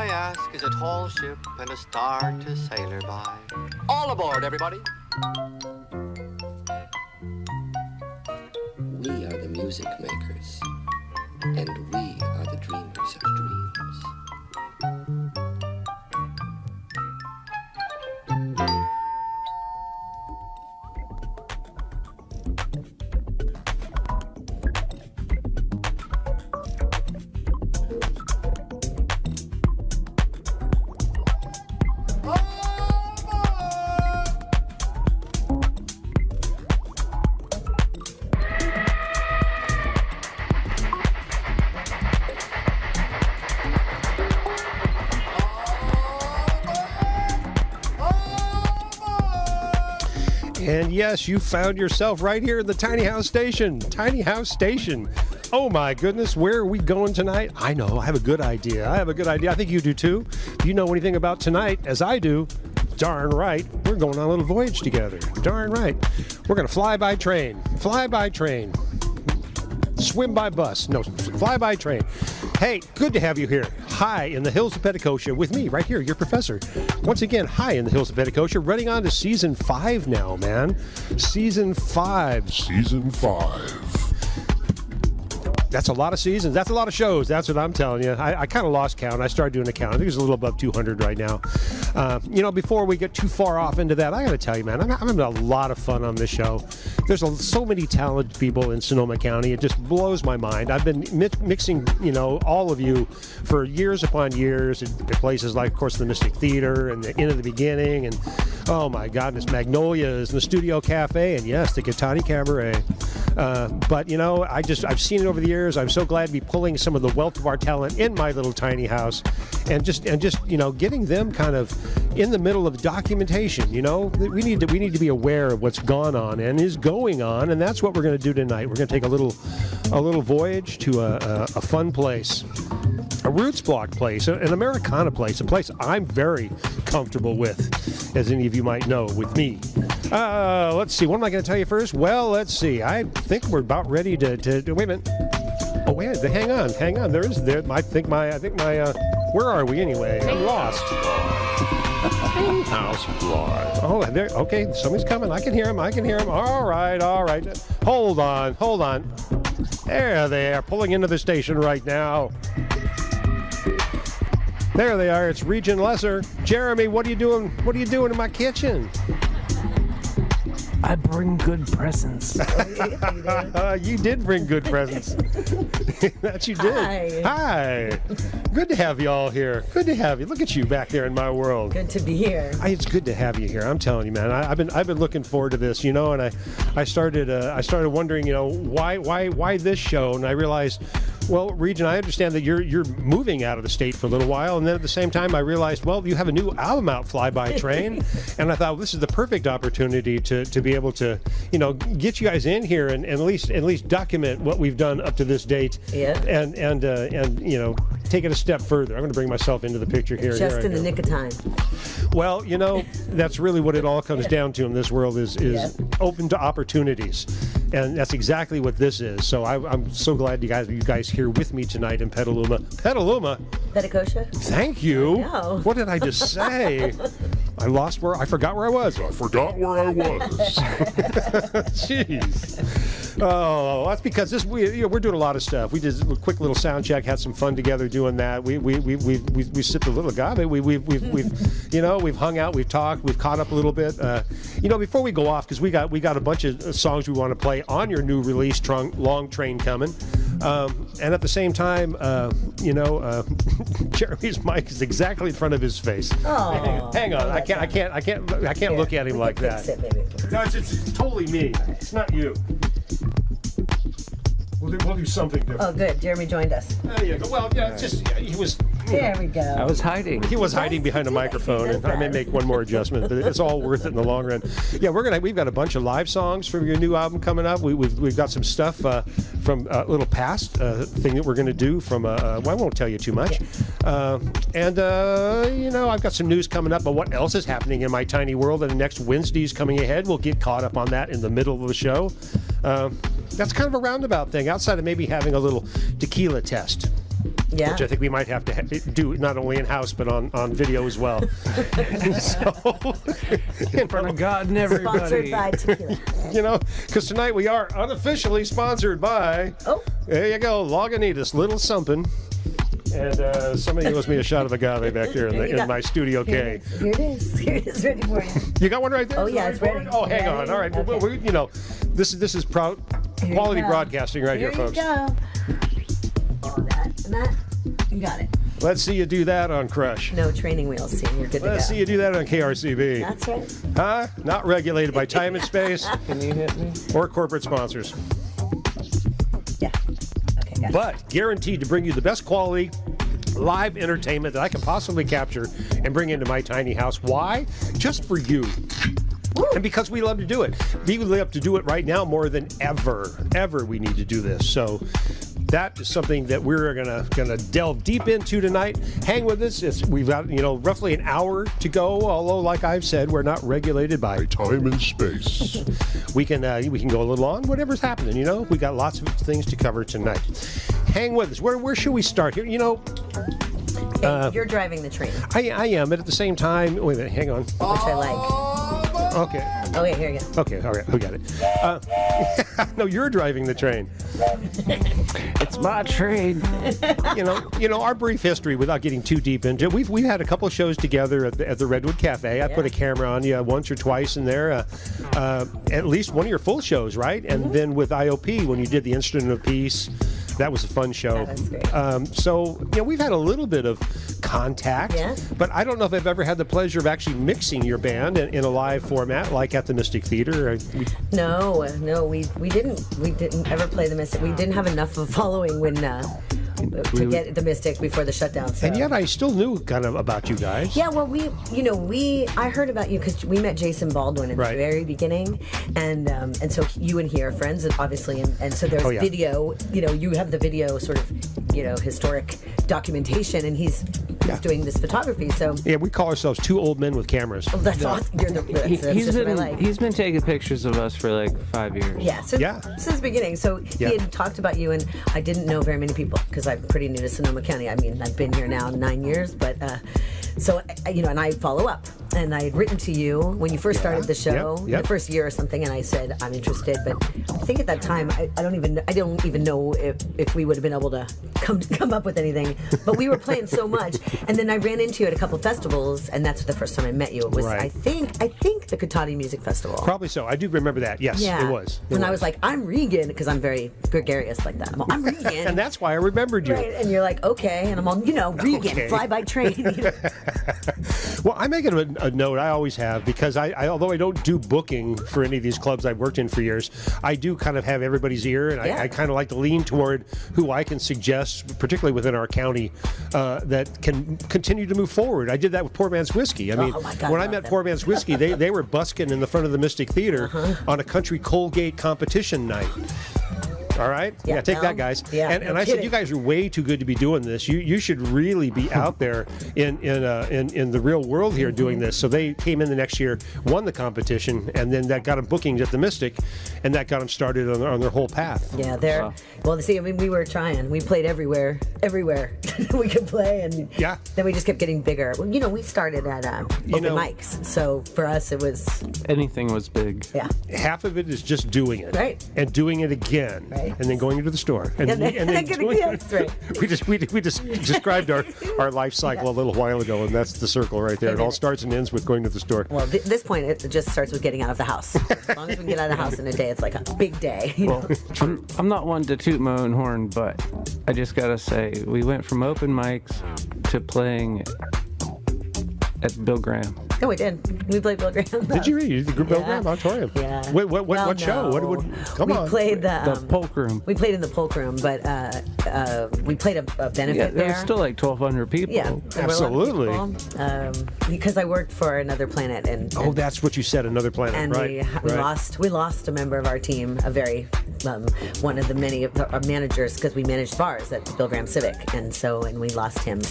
I ask is a tall ship and a star to sail her by. All aboard, everybody. We are the music makers, and we are the dreamers of dreams. And yes, you found yourself right here in the Tiny House Station. Tiny House Station. Oh my goodness, where are we going tonight? I know, I have a good idea. I think you do too. If you know anything about tonight, as I do, darn right, we're going on a little voyage together. Darn right. We're going to fly by train. Swim by bus. No, fly by train. Hey, good to have you here. High in the hills of Petticoat with me, right here, your professor. Once again, high in the hills of Petticoat, running on to season 5 now, man. Season 5. That's a lot of seasons. That's a lot of shows. That's what I'm telling you. I kind of lost count. I started doing a count. I think it's a little above 200 right now. Before we get too far off into that, I got to tell you, man, I'm having a lot of fun on this show. There's so many talented people in Sonoma County. It just blows my mind. I've been mixing, all of you for years upon years at places like, of course, the Mystic Theater and the Inn of the Beginning, and oh my goodness, Magnolias and the Studio Cafe, and yes, the Katani Cabaret. But I've seen it over the years. I'm so glad to be pulling some of the wealth of our talent in my little tiny house, and just getting them kind of in the middle of documentation. We need to be aware of what's gone on and is going on, and that's what we're going to do tonight. We're going to take a little voyage to a fun place, a roots block place, an Americana place, a place I'm very comfortable with, as any of you might know, with me. Let's see. What am I going to tell you first? Well, let's see. I think we're about ready to wait a minute. Oh wait, hang on. I think my. Where are we anyway? I'm lost. House fly. Oh, there. Okay, somebody's coming. I can hear him. All right. Hold on. There they are, pulling into the station right now. There they are. It's Regynn Lesser. Jeremy, what are you doing? What are you doing in my kitchen? I bring good presents. You did bring good presents. That you did. Hi. Good to have you all here. Good to have you. Look at you back there in my world. Good to be here. It's good to have you here. I'm telling you, man. I've been looking forward to this, and I started wondering, why this show, and I realized, well, Regynn, I understand that you're moving out of the state for a little while, and then at the same time I realized, well, you have a new album out, Fly By Train, and I thought, well, this is the perfect opportunity to be able to, get you guys in here and at least document what we've done up to this date. Yeah. And take it a step further. I'm going to bring myself into the picture here. Just in the nick of time. Well, that's really what it all comes down to in this world is open to opportunities. And that's exactly what this is. So I'm so glad you guys here with me tonight in Petaluma. Petticoat? Thank you. I know. What did I just say? I forgot where I was. Jeez. Oh, that's because we're doing a lot of stuff. We did a quick little sound check, had some fun together doing that. We sipped a little agave. We've hung out, we've talked, we've caught up a little bit. Before we go off, because we got a bunch of songs we want to play on your new release, Long Train Coming. And at the same time, Jeremy's mic is exactly in front of his face. Oh, hang on, I can't look at him like that. No, it's totally me. It's not you. We'll do something different. Oh, good. Jeremy joined us. There you go. Well, yeah, he was. There we go. I was hiding. He was hiding behind a microphone, and I may make one more adjustment, but it's all worth it in the long run. Yeah, we've got a bunch of live songs from your new album coming up. We've got some stuff from a little past thing that we're going to do from. I won't tell you too much. I've got some news coming up about what else is happening in my tiny world, and the next Wednesday's coming ahead. We'll get caught up on that in the middle of the show. That's kind of a roundabout thing, outside of maybe having a little tequila test. Yeah. which I think we might have to do not only in-house, but on video as well. So, In front of God and everybody. Sponsored by tequila. you know, because tonight we are unofficially sponsored by, Oh, there you go, Lagunitas, Little Something. And somebody owes me a shot of agave back there There you in go. my Studio here K. it is. Here it is, ready for you. You got one right there? Oh, yeah, it's ready. Oh, hang on. All right. Okay. Well, you know, this is Here quality you go. broadcasting right here, Here folks. you go. Oh, that and that. You got it. Let's see you do that on Crush. No training wheels, see, you're good Let's to see go. you do that on KRCB. That's right. Huh? Not regulated by time and space Can you hit me? or corporate sponsors, Yeah. Okay, got it. but guaranteed to bring you the best quality live entertainment that I can possibly capture and bring into my tiny house. Why? Just for you. And because we love to do it. We love to do it right now more than ever we need to do this. So that is something that we're gonna delve deep into tonight. Hang with us. We've got roughly an hour to go. Although, like I've said, we're not regulated by Time and space. we can go a little on whatever's happening. We got lots of things to cover tonight. Hang with us. Where should we start here? Hey, you're driving the train, I am, but at the same time, wait a minute. Hang on. which I like. Okay. Oh, wait, here you go. Okay. All right. We got it. No, you're driving the train. It's my train. Our brief history, without getting too deep into it, we've had a couple of shows together at the Redwood Cafe. I put a camera on you once or twice in there. At least one of your full shows, right? And then with IOP, when you did the Instrument of Peace, that was a fun show. That was great. We've had a little bit of contact, but I don't know if I've ever had the pleasure of actually mixing your band in a live format, like at the Mystic Theater. No, we didn't ever play the Mystic. We didn't have enough of a following when to get the Mystic before the shutdown. So. And yet I still knew kind of about you guys. Yeah, well, I heard about you because we met Jason Baldwin in the very beginning, and so you and he are friends, obviously, and so there's video. You have the video sort of, historic documentation, and he's doing this photography. So yeah, we call ourselves two old men with cameras. oh, that's awesome. That's just what I like. He's been taking pictures of us for like 5 years. Yeah, since the beginning. So he had talked about you, and I didn't know very many people because I'm pretty new to Sonoma County. I mean, I've been here now 9 years, but and I follow up. And I had written to you when you first started the show, the first year or something, and I said I'm interested. But I think at that time I don't even know if we would have been able to come up with anything. But we were playing so much, and then I ran into you at a couple festivals, and that's the first time I met you. It was I think the Katati Music Festival. Probably so. I do remember that. Yes, it was. I was like, I'm Regynn, because I'm very gregarious like that. I'm Regynn. And that's why I remembered you. Right, and you're like, okay, and I'm all, Regynn, fly by train. Well, I'm making a note. I always have, because I although I don't do booking for any of these clubs I've worked in for years, I do kind of have everybody's ear, and I kind of like to lean toward who I can suggest, particularly within our county, that can continue to move forward. I did that with Poor Man's Whiskey. I mean, when I met Poor Man's Whiskey, they were busking in the front of the Mystic Theater on a country Colgate competition night. All right? Yeah, take that, guys. Yeah, and I said, you guys are way too good to be doing this. You should really be out there in the real world here doing this. So they came in the next year, won the competition, and then that got them bookings at the Mystic, and that got them started on their whole path. Yeah, well, see, I mean, we were trying. We played everywhere we could play, and then we just kept getting bigger. Well, we started at open mics, so for us it was... Anything was big. Yeah. Half of it is just doing it. Right. And doing it again. Right. And then going into the store. And then doing that's right. We just described our life cycle a little while ago, and that's the circle right there. It all starts and ends with going to the store. Well, at this point, it just starts with getting out of the house. As long as we can get out of the house in a day, it's like a big day. Well, I'm not one to toot my own horn, but I just gotta say, we went from open mics to playing at Bill Graham. No, we did. We played Bill Graham. Did you really? You did the Bill Graham Auditorium? Yeah. What show? Come on. We played the Polk Room. We played in the Polk Room, but we played a benefit there. There was still like 1,200 people. Yeah, absolutely. Because I worked for Another Planet, and that's what you said, Another Planet, and right? we lost a member of our team, a very one of the many of our managers, because we managed bars at Bill Graham Civic, and we lost him.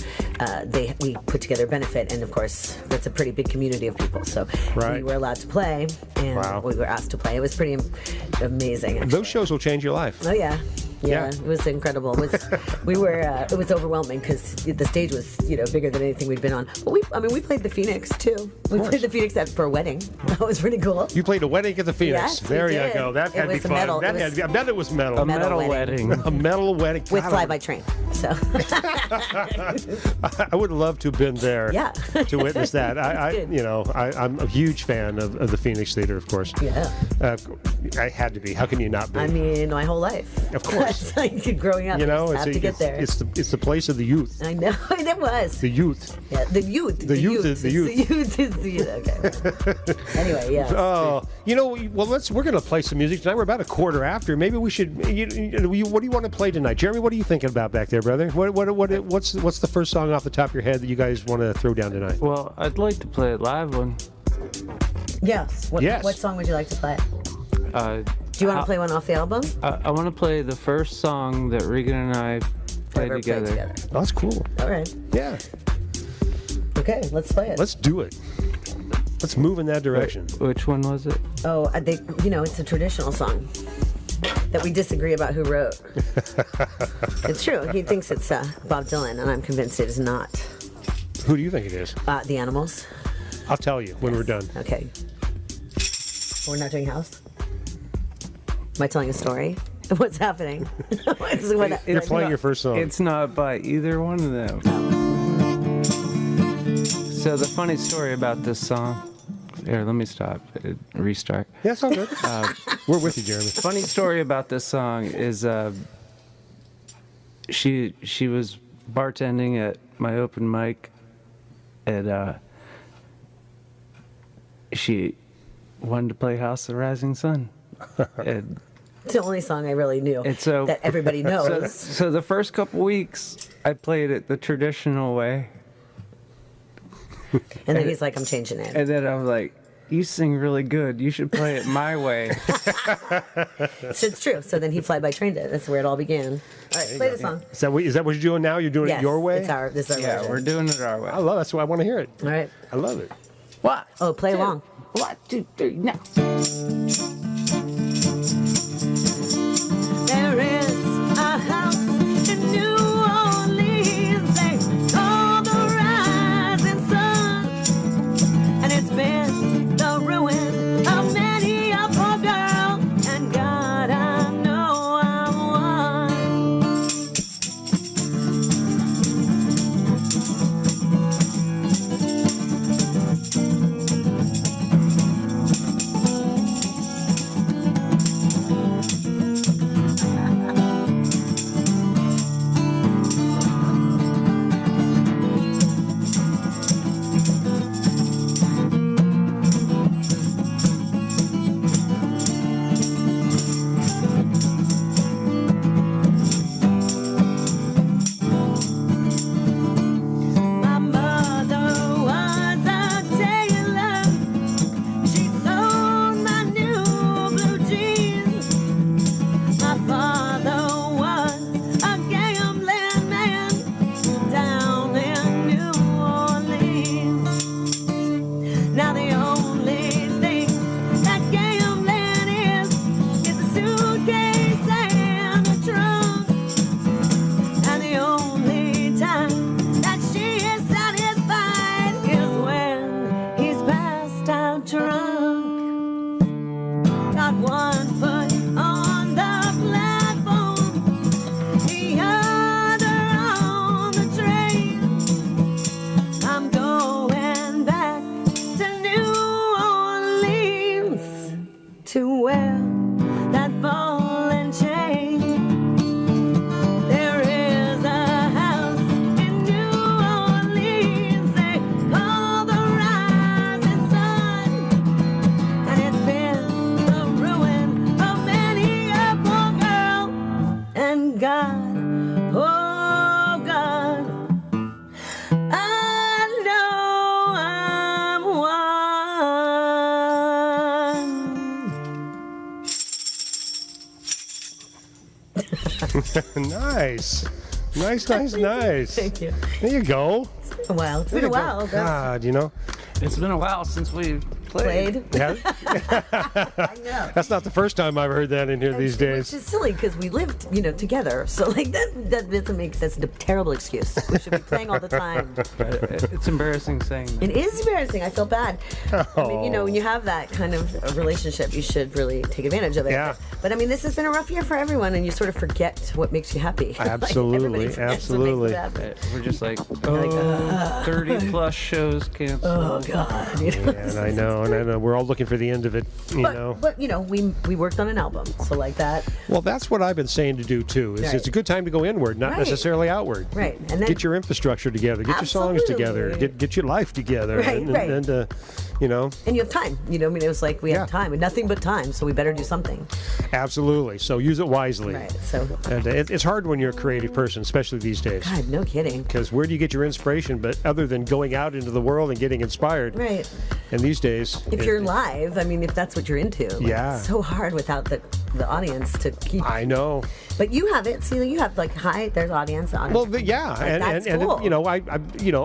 We put together a benefit, and of course that's a pretty big community of people, so we were allowed to play, and we were asked to play. It was pretty amazing, actually. Those shows will change your life. Oh yeah. Yeah, it was incredible. It was overwhelming because the stage was, bigger than anything we'd been on. But we played the Phoenix too. We played the Phoenix for a wedding. That was pretty cool. You played a wedding at the Phoenix. Yes, there we you did. go. That had to be fun. Metal. I bet it was metal. A metal wedding. A metal wedding. With God, Fly by Train. So I would love to have been there. Yeah. To witness that. I'm a huge fan of the Phoenix Theater, of course. Yeah. I had to be. How can you not be? I mean, my whole life. Of course. Like growing up, I have to get there. It's the place of the youth. I know. It was. The youth. Yeah, the youth. The youth is the youth. The youth is the youth. Okay. Anyway, yeah. Oh, we're going to play some music tonight. We're about a quarter after. Maybe we should. What do you want to play tonight, Jeremy? What are you thinking about back there, brother? What's the first song off the top of your head that you guys want to throw down tonight? Well, I'd like to play a live one. Yes. Yes. What song would you like to play? Do you want to play one off the album? I want to play the first song that Regynn and I played together. Oh, that's cool. All right. Yeah. Okay, let's play it. Let's do it. Let's move in that direction. Which one was it? Oh, it's a traditional song that we disagree about who wrote. It's true. He thinks it's Bob Dylan, and I'm convinced it is not. Who do you think it is? The Animals. I'll tell you when we're done. Okay. We're not doing house? Am I telling a story? What's happening? You're playing your first song. It's not by either one of them. So the funny story about this song. Here, let me stop. Restart. Yeah, it's all good. We're with you, Jeremy. Funny story about this song is she was bartending at my open mic, and she wanted to play House of the Rising Sun. And it's the only song I really knew that everybody knows. So the first couple weeks, I played it the traditional way. And then he's like, I'm changing it. And then I'm like, you sing really good. You should play it my way. So it's true. So then he Fly by Trained it. That's where it all began. All right, play the song. Is that what you're doing now? You're doing it your way? This is our Yeah, version. we're doing it our way. I love it. That's why I want to hear it. All right. I love it. What? Oh, play along. 1, 2, 3, now. There is a house in New Orleans they call the Rising Sun, and it's been the ruin of many a poor girl, and God, I know I'm one. My mother was a tailor. She sewed my new blue jeans. My father was a gambling man down in New Orleans. Now the only thing that gambling is a suitcase and a trunk. And the only time that she is satisfied is when he's passed out drunk. Got one foot on the platform, the other on the train. I'm going back to New Orleans to wear that ball and chain. There is a house in New Orleans they call the Rising Sun, and it's been the ruin of many a poor girl, and God, oh God, I know I'm one. Nice. Nice. Thank you. There you go. It's been a while. It's been a while. God, It's been a while since we've played. Played. Yeah. I know. That's not the first time I've heard that in here these days. Which is silly because we lived, together. So like that doesn't make that's a terrible excuse. We should be playing all the time. It's embarrassing saying that. It is embarrassing. I feel bad. I mean, when you have that kind of a relationship, you should really take advantage of it. Yeah. But I mean, this has been a rough year for everyone, and you sort of forget what makes you happy. Absolutely, like, absolutely. We're just like, 30 plus shows canceled. Oh God. And I know. We're all looking for the end of it, know. But we worked on an album, so like that. Well, that's what I've been saying to do too. Is It's a good time to go inward, not necessarily outward. Right. And then get your infrastructure together, get your songs together, get your life together, right. And And you have time. It was like we have time, and nothing but time, so we better do something. Absolutely. So use it wisely. Right. So. And it's hard when you're a creative person, especially these days. God, no kidding. Because where do you get your inspiration, but other than going out into the world and getting inspired? Right. And these days, if you're live, if that's what you're into, it's so hard without the audience to keep. I know. But you have it. See, you have there's audience. Well, yeah, that's cool.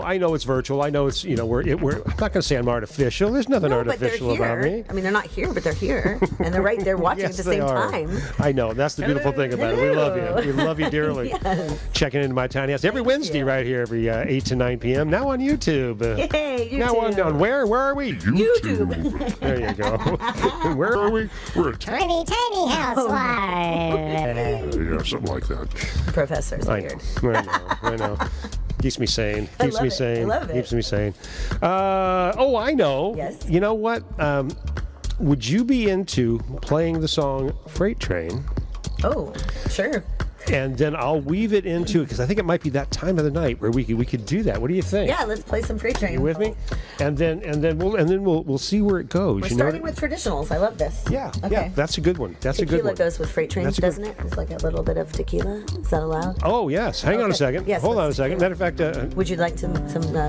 I know it's virtual. I know it's we're. I'm not going to say I'm artificial. There's nothing artificial about me. They're not here, but they're here, and they're watching yes, at the same time. I know. That's the beautiful thing about it. We love you. We love you dearly. Yes. Checking into my tiny house every Wednesday right here, every 8 to 9 p.m. Now on YouTube. Yay, YouTube. Now on where? Where are we? YouTube. There you go. Where are we? We're at Tiny House Live. yeah, something like that. Professor's weird. I know. Keeps me sane. I love it. Keeps me sane. I know. Yes. You know what? Would you be into playing the song Freight Train? Oh, sure. And then I'll weave it into, because I think it might be that time of the night where we could do that. What do you think? Yeah, let's play some Freight Train. You with me? And then we'll see where it goes. We're starting with traditionals. I love this. Yeah. Okay. Yeah. That's a good one. That's tequila a good one. goes with Freight Train, doesn't it? It's like a little bit of tequila. Is that allowed? Oh yes. Hang on a second. Yes, Hold on a second. Matter of fact. Would you like some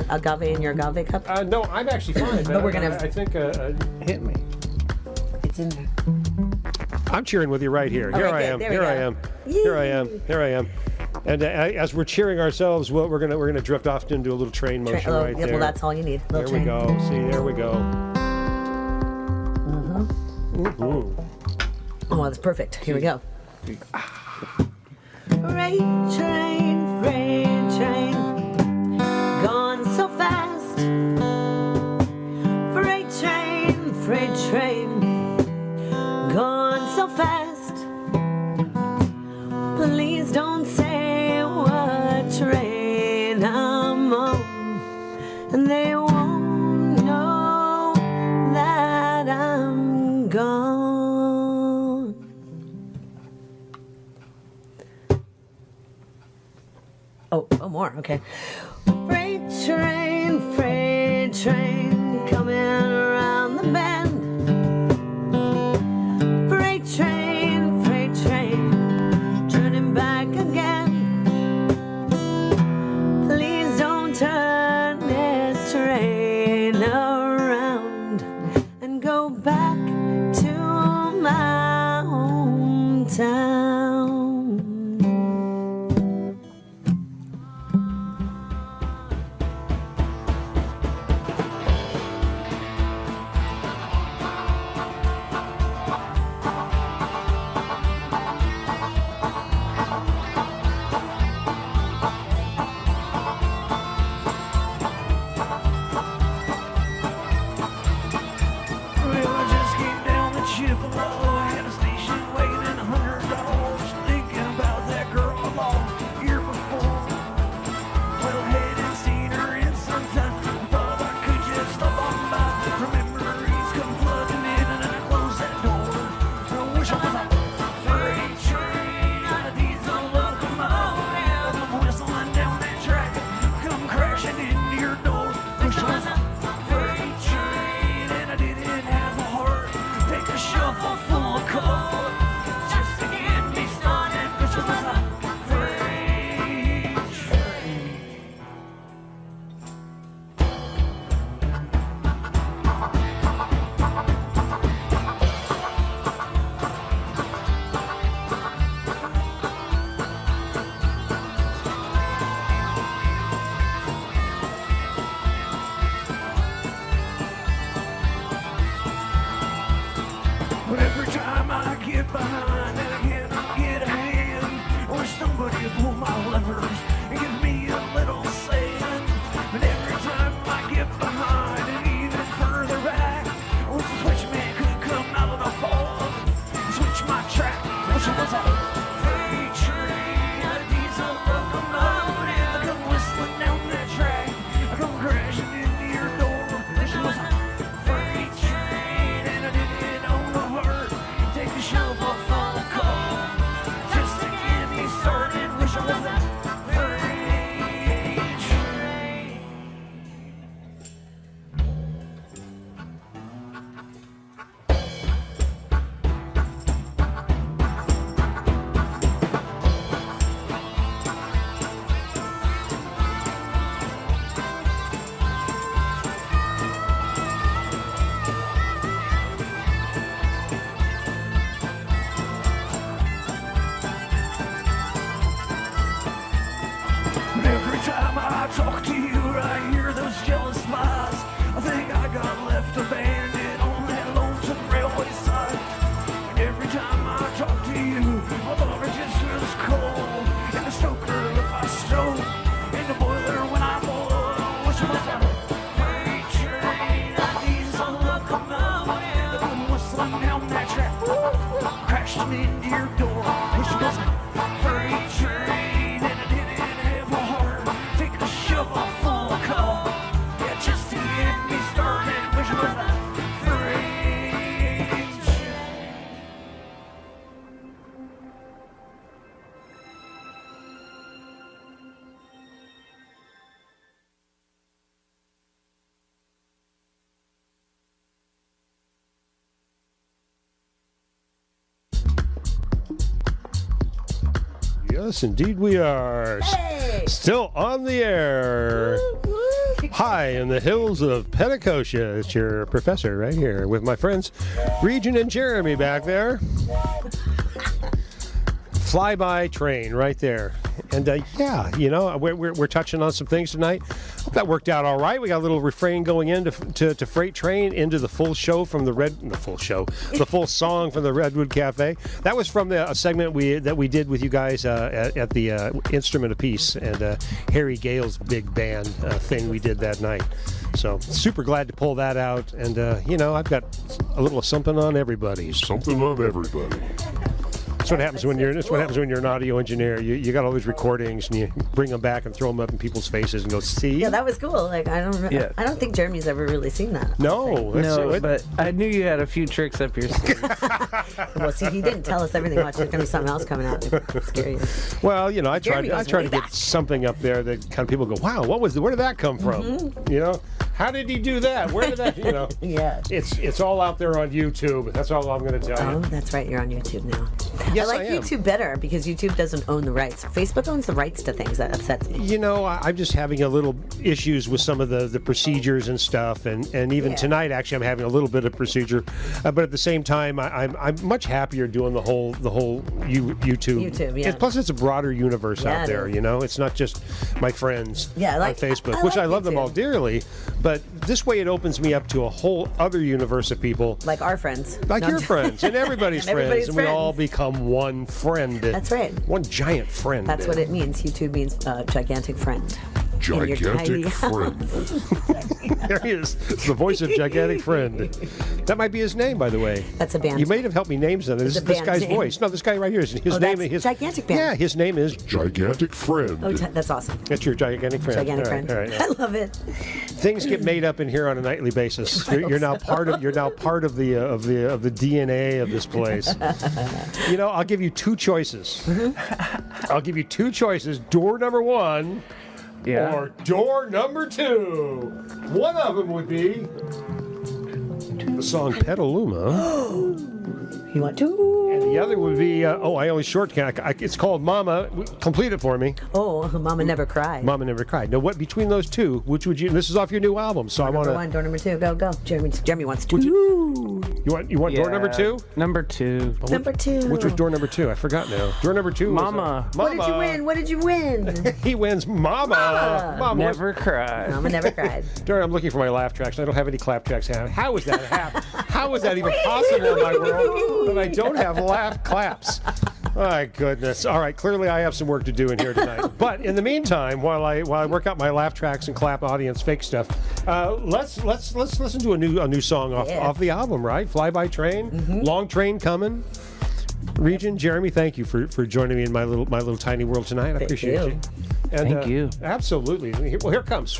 agave in your agave cup? No, I'm actually fine. But we're gonna. I think hit me. It's in there. I'm cheering with you right here. All Here right, I am. there we Here go. I am. Here I am. Here I am. And as we're cheering ourselves, we're gonna drift off into a little train motion right there. Well, that's all you need. There we go. See, there we go. Oh, that's perfect. Here we go. Freight train, gone so fast. Freight train, gone so fast. Please don't say what train I'm on, and they won't know that I'm gone. Oh, more, okay. Freight train, coming around the bend. Freight train, turning back again. Please don't turn this train around and go back to my hometown. pull my levers and give me a little sand. But every time I get behind and even further back, I wish the switchman could come out of the fog and switch my track. Wish it was a freight train, a diesel locomotive. I come whistling down that track, I come crashing into your door. Wish it was a freight train, and I did it on the heart. Take a shovel full of coal just to get me started. Wish I was a freight train. Every time I talk to you, I hear those jealous lies. I think I got left abandoned on that lonesome railway side. And every time I talk to you, my water just feels cold. And the stoker if I stroke, and the boiler when I boil. Wish it was a freight train, a diesel locomotive. I come whistling down that track, crashed into your door. Wish it was a freight train, and I didn't have a heart. Take a shovel full of coal, yeah, just to get me started. Wish it was a freight train. Yes, indeed we are. Hey! Still on the air. High in the hills of Pentecosta. It's your professor right here with my friends Regynn and Jeremy back there. Flyby train right there. And yeah, you know, we're touching on some things tonight. That worked out all right. We got a little refrain going into to Freight Train into the full show from the full song from the Redwood Cafe. That was from a segment that we did with you guys at the Instrument of Peace and Harry Gale's big band thing we did that night. So super glad to pull that out. And you know, I've got a little something on everybody. Something on everybody. That's what happens when you're an audio engineer. You got all these recordings and you bring them back and throw them up in people's faces and go, see? Yeah, that was cool. Like I don't think Jeremy's ever really seen that. No, But I knew you had a few tricks up your sleeve. Well, see, he didn't tell us everything. Watch, there's gonna be something else coming out. Scare you. Well, you know, I try Jeremy goes to way get back. something up there that kind of people go, wow, where did that come from? Mm-hmm. You know, how did he do that? Where did that? You know, Yeah. it's all out there on YouTube. That's all I'm going to tell Oh, you. that's right. You're on YouTube now. Yes, I like I am. YouTube better because YouTube doesn't own the rights. Facebook owns the rights to things. That upsets me. You know, I'm just having a little issues with some of the procedures and stuff, and even Yeah. tonight actually I'm having a little bit of procedure, but at the same time I'm much happier doing the whole YouTube. YouTube, yeah. Plus it's a broader universe Yeah, out it there. is. You know, it's not just my friends Yeah, I like- on Facebook, I which like I love them YouTube. all dearly, but this way it opens me up to a whole other universe of people. Like our friends. Like No, your friends and everybody's And everybody's friends, and we all friends. become one friend. That's right. One giant friend. That's what it means. YouTube means gigantic friend. In your tiny Gigantic friend. There he is. The voice of Gigantic Friend. That might be his name, by the way. That's a band. You may have helped me name something. This It's is a this band guy's name. voice. No, this guy right here. His Oh, name that's is Gigantic Band. Yeah, his name is. Gigantic friend. Oh, that's awesome. That's your Gigantic Friend. Gigantic All right, friend. all right. I love it. Things get made up in here on a nightly basis. You're now part of. You're now part of the DNA of this place. You know, I'll give you two choices. Mm-hmm. I'll give you two choices. Door number one. Yeah. Or door number two. One of them would be the song Petaluma. You want to? And the other would be, I only shortcut. It's called Mama. Complete it for me. Oh, Mama Never Cried. Mama Never Cried. Now, what between those two, which would you? This is off your new album, so I want Door to. one, door number two. Go. Jeremy wants to. You want door number two? Number two. Number two. Which was door number two? I forgot now. Door number two. was, Mama. What did you win? What did you win? He wins. Mama. Mama. Never cried. Mama Never Cried. Darn, I'm looking for my laugh tracks. I don't have any clap tracks. How is that happen? How is that even possible in my world that I don't have laugh claps? My goodness. All right, clearly I have some work to do in here tonight. But in the meantime, while I work out my laugh tracks and clap audience fake stuff, let's listen to a new song off the album, right? Fly By Train, Long Train Coming. Regynn, Jeremy, thank you for joining me in my little tiny world tonight. I appreciate you. And, Thank you. Absolutely. Well, here comes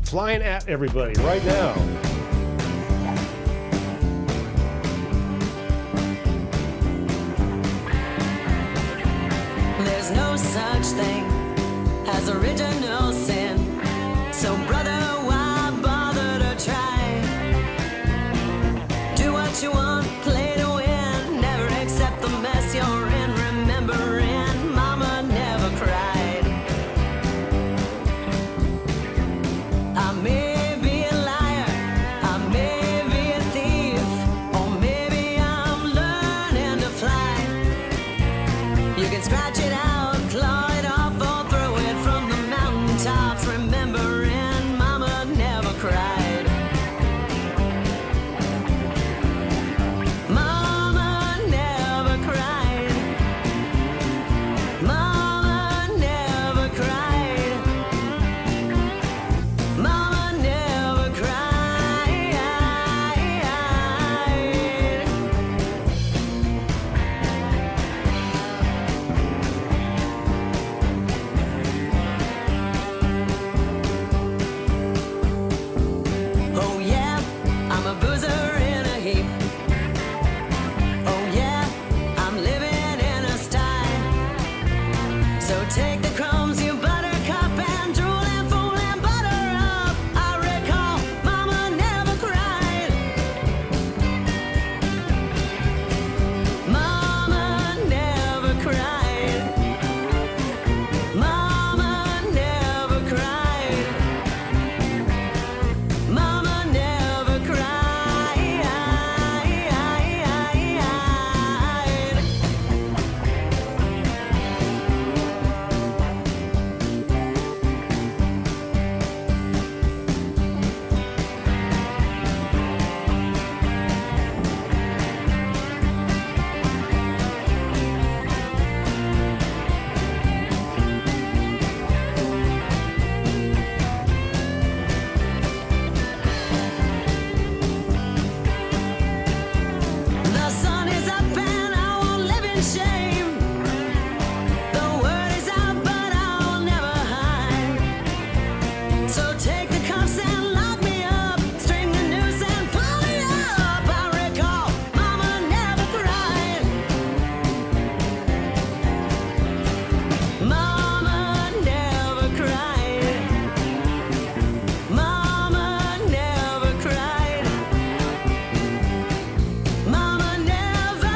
Flying At Everybody right now. There's no such thing as original sin. So brother, why bother to try? Do what you want, play to win. Never accept the mess you're in. Remembering mama never cried. I may be a liar, I may be a thief, or maybe I'm learning to fly. You can scratch it out, claw it off, or throw it from the mountaintops. Remembering mama never cried. Mama never cried. Mama never cried. Mama never cried. Oh yeah, I'm a boozer in a heap. Oh yeah, I'm living in a sty. So take the crumbs, you buttercup, and drool and fool and butter up. I recall mama never cried. Mama never cried. Mama never cried. Mama never cried. The sun is up and I won't live in shame. The word is out but I'll never hide. So take the cuffs and lock me up. String the noose and pull me up. I recall mama never cried. Mama never cried. Mama never cried. Mama never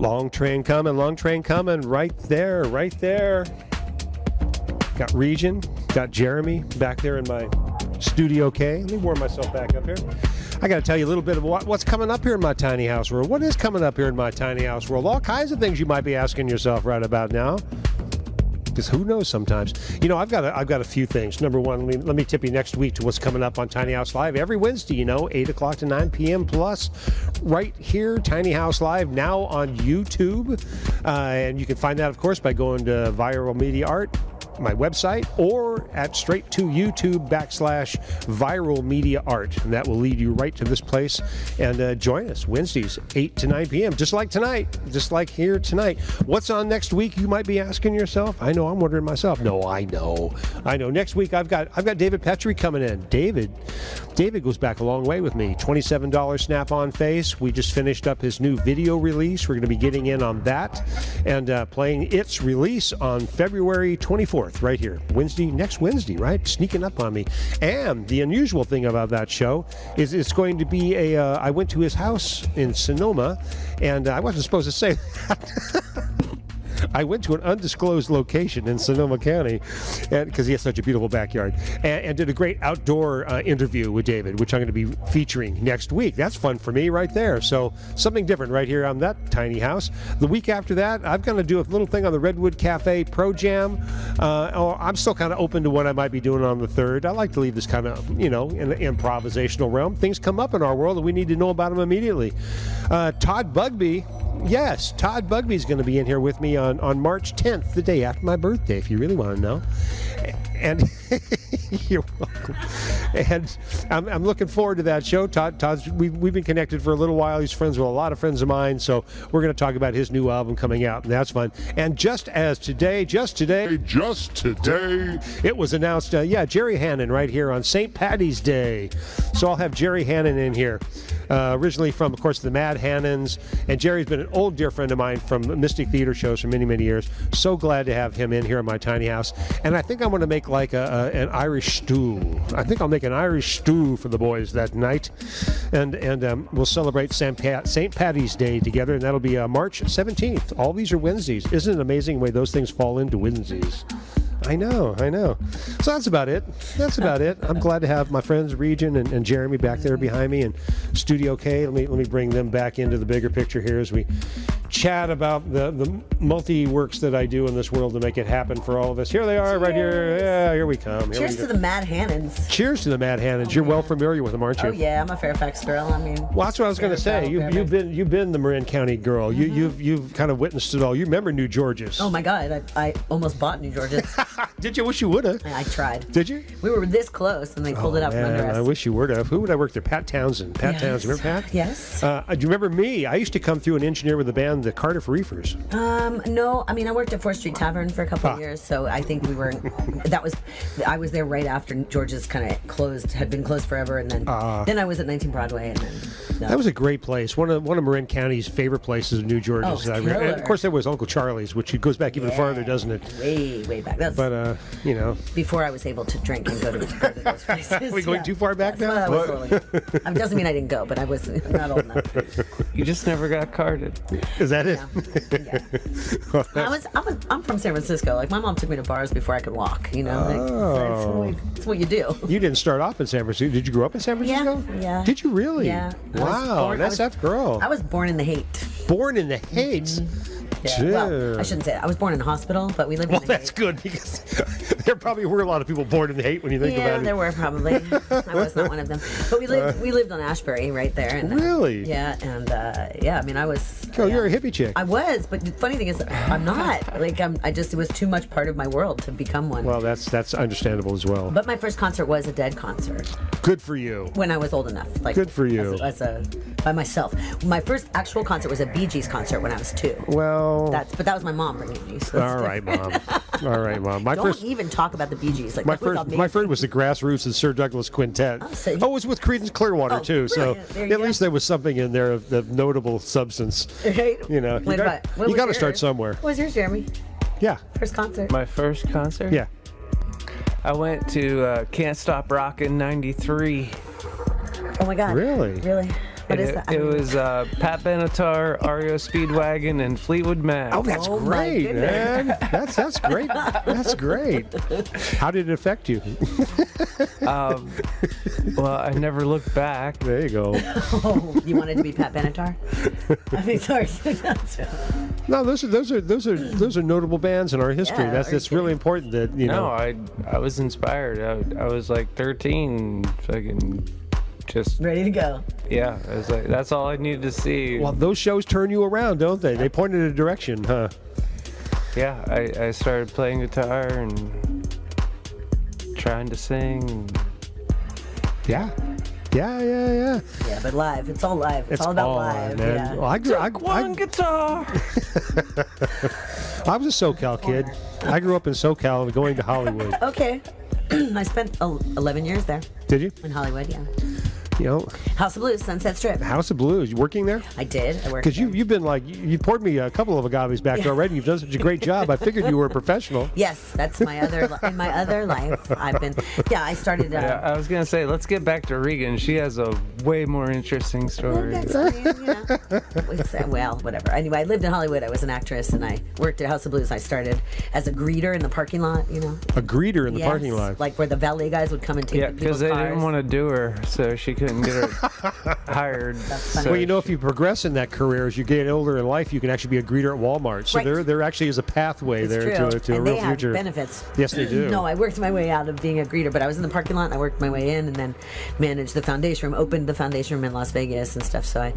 Long train coming, right there. Got Regynn, got Jeremy back there in my Studio K. Let me warm myself back up here. I got to tell you a little bit of what's coming up here in my tiny house world. What is coming up here in my tiny house world? All kinds of things you might be asking yourself right about now. Because who knows sometimes. I've got a few things. Number one, let me tip you next week to what's coming up on Tiny House Live every Wednesday, 8 o'clock to 9 p.m. plus right here, Tiny House Live, now on YouTube. And you can find that, of course, by going to Viral Media Art, my website, or at straight to YouTube /Viral Media Art. And that will lead you right to this place. And join us Wednesdays, 8 to 9 p.m. Just like tonight, just like here tonight. What's on next week, you might be asking yourself? I know, I'm wondering myself. No, I know. Next week, I've got David Petrie coming in. David goes back a long way with me. $27 Snap-on Face. We just finished up his new video release. We're going to be getting in on that and playing its release on February 24th. Right here, next Wednesday, right? Sneaking up on me. And the unusual thing about that show is it's going to be I went to his house in Sonoma, and I wasn't supposed to say that. I went to an undisclosed location in Sonoma County because he has such a beautiful backyard, and did a great outdoor interview with David, which I'm going to be featuring next week. That's fun for me right there. So something different right here on that tiny house. The week after that, I'm going to do a little thing on the Redwood Cafe Pro Jam. I'm still kind of open to what I might be doing on the 3rd. I like to leave this kind of, in the improvisational realm. Things come up in our world and we need to know about them immediately. Todd Bugby. Yes, Todd Bugby is going to be in here with me on March 10th, the day after my birthday, if you really want to know. And you're welcome. And I'm looking forward to that show. We've been connected for a little while. He's friends with a lot of friends of mine, so we're going to talk about his new album coming out, and that's fun. And just today, it was announced, Jerry Hannon right here on St. Paddy's Day. So I'll have Jerry Hannon in here. Originally from, of course, the Mad Hannons, and Jerry's been an old dear friend of mine from Mystic Theater shows for many, many years. So glad to have him in here in my tiny house. And I think I'm going to make like an Irish stew. I think I'll make an Irish stew for the boys that night, and we'll celebrate St. Paddy's Day together, and that'll be March 17th. All these are Wednesdays. Isn't it amazing the way those things fall into Wednesdays? I know. So that's about it. I'm glad to have my friends Regynn and Jeremy back there behind me, and Studio K. Let me bring them back into the bigger picture here as we chat about the multi-works that I do in this world to make it happen for all of us. Here they are. Cheers. Right here. Yeah, here we come. Cheers to the Mad Hannons. Cheers to the Mad Hannons. You're well familiar with them, aren't you? Oh yeah, I'm a Fairfax girl. Well, that's what I was going to say. You've been the Marin County girl. Mm-hmm. You've kind of witnessed it all. You remember New Georges? Oh my God, I almost bought New Georges. Did you? Wish you would have. I tried. Did you? We were this close, and they pulled it out from under us. I wish you would have. Who would I work there? Pat Townsend. Townsend. Remember Pat? Yes. Do you remember me? I used to come through and engineer with the band, the Cardiff Reefers. No. I mean, I worked at 4th Street Tavern for a couple of years, so I think we were. I was there right after George's kind of had been closed forever, and then I was at 19 Broadway, and then. No. That was a great place. One of Marin County's favorite places in New Georges. Oh, and of course, there was Uncle Charlie's, which goes back even farther, doesn't it? Way back. But before I was able to drink and go to those places. Are we going too far back now? It doesn't mean I didn't go, but I was not old enough. You just never got carded. Is that it? Yeah. I'm from San Francisco. Like, my mom took me to bars before I could walk. That's what you do. You didn't start off in San Francisco. Did you grow up in San Francisco? Yeah. Did you really? Yeah. Wow, that's that girl. I was born in the Haight. Born in the Haight? Yeah. Well, I shouldn't say that. I was born in a hospital, but we lived in the Haight. Well, that's good, because there probably were a lot of people born in the Haight when you think about it. Yeah, there were probably. I was not one of them. But we lived on Ashbury right there. And, really? Yeah, and I mean, I was. Oh, you're a hippie chick. I was, but the funny thing is, I'm not. Like, it was too much part of my world to become one. Well, that's understandable as well. But my first concert was a Dead concert. Good for you. When I was old enough. Like, good for you. By myself. My first actual concert was a Bee Gees concert when I was 2. Well. But that was my mom bringing me. So all right, Mom. Don't even talk about the Bee Gees. Like, my first was the Grassroots and Sir Douglas Quintet. it was with Creedence Clearwater too. Brilliant. So at least there was something in there of notable substance. Right? You got to start somewhere. What was yours, Jeremy? Yeah. First concert. My first concert? Yeah. I went to Can't Stop Rockin' '93. Oh my God. Really? What is that? It was Pat Benatar, REO Speedwagon, and Fleetwood Mac. Oh, that's great, man. That's great. That's great. How did it affect you? Well, I never looked back. There you go. Oh, you wanted to be Pat Benatar? I mean, sorry. No, those are notable bands in our history. Yeah, That's really important. That you know. I was inspired. I was like 13, fucking just Ready to go. yeah. I was like, that's all I needed to see. Well, those shows turn you around, don't they? They point in a direction, huh? Yeah, I started playing guitar and trying to sing. Yeah. Yeah, but live. It's all live. It's all about live. man. Yeah. Well, One guitar. I was a SoCal kid. I grew up in SoCal and going to Hollywood. Okay. I spent 11 years there Did you? in Hollywood, yeah. You know, House of Blues, Sunset Strip. House of Blues. You working there? I did. I worked Because there. you've been like, you poured me a couple of agaves back already. You've done such a great job. I figured you were a professional. Yes, that's my other. In my other life, I've been. Yeah, I started. Yeah, I was gonna say, let's get back to Regynn. She has a way more interesting story. Well, whatever. Anyway, I lived in Hollywood. I was an actress, and I worked at House of Blues. I started as a greeter in the parking lot. You know. A greeter in the Yes, parking lot. like where the valet guys would come and take Yeah, the because people's they cars. didn't want to do her, so she couldn't get her hired. funny. So Well, you know, if you progress in that career as you get older in life, you can actually be a greeter at Walmart. So Right. there actually is a pathway It's there true. to a And real they have future. benefits. Yes, they do. No, I worked my way out of being a greeter, but I was in the parking lot and I worked my way in, and then managed the foundation room, opened the foundation room in Las Vegas and stuff. So I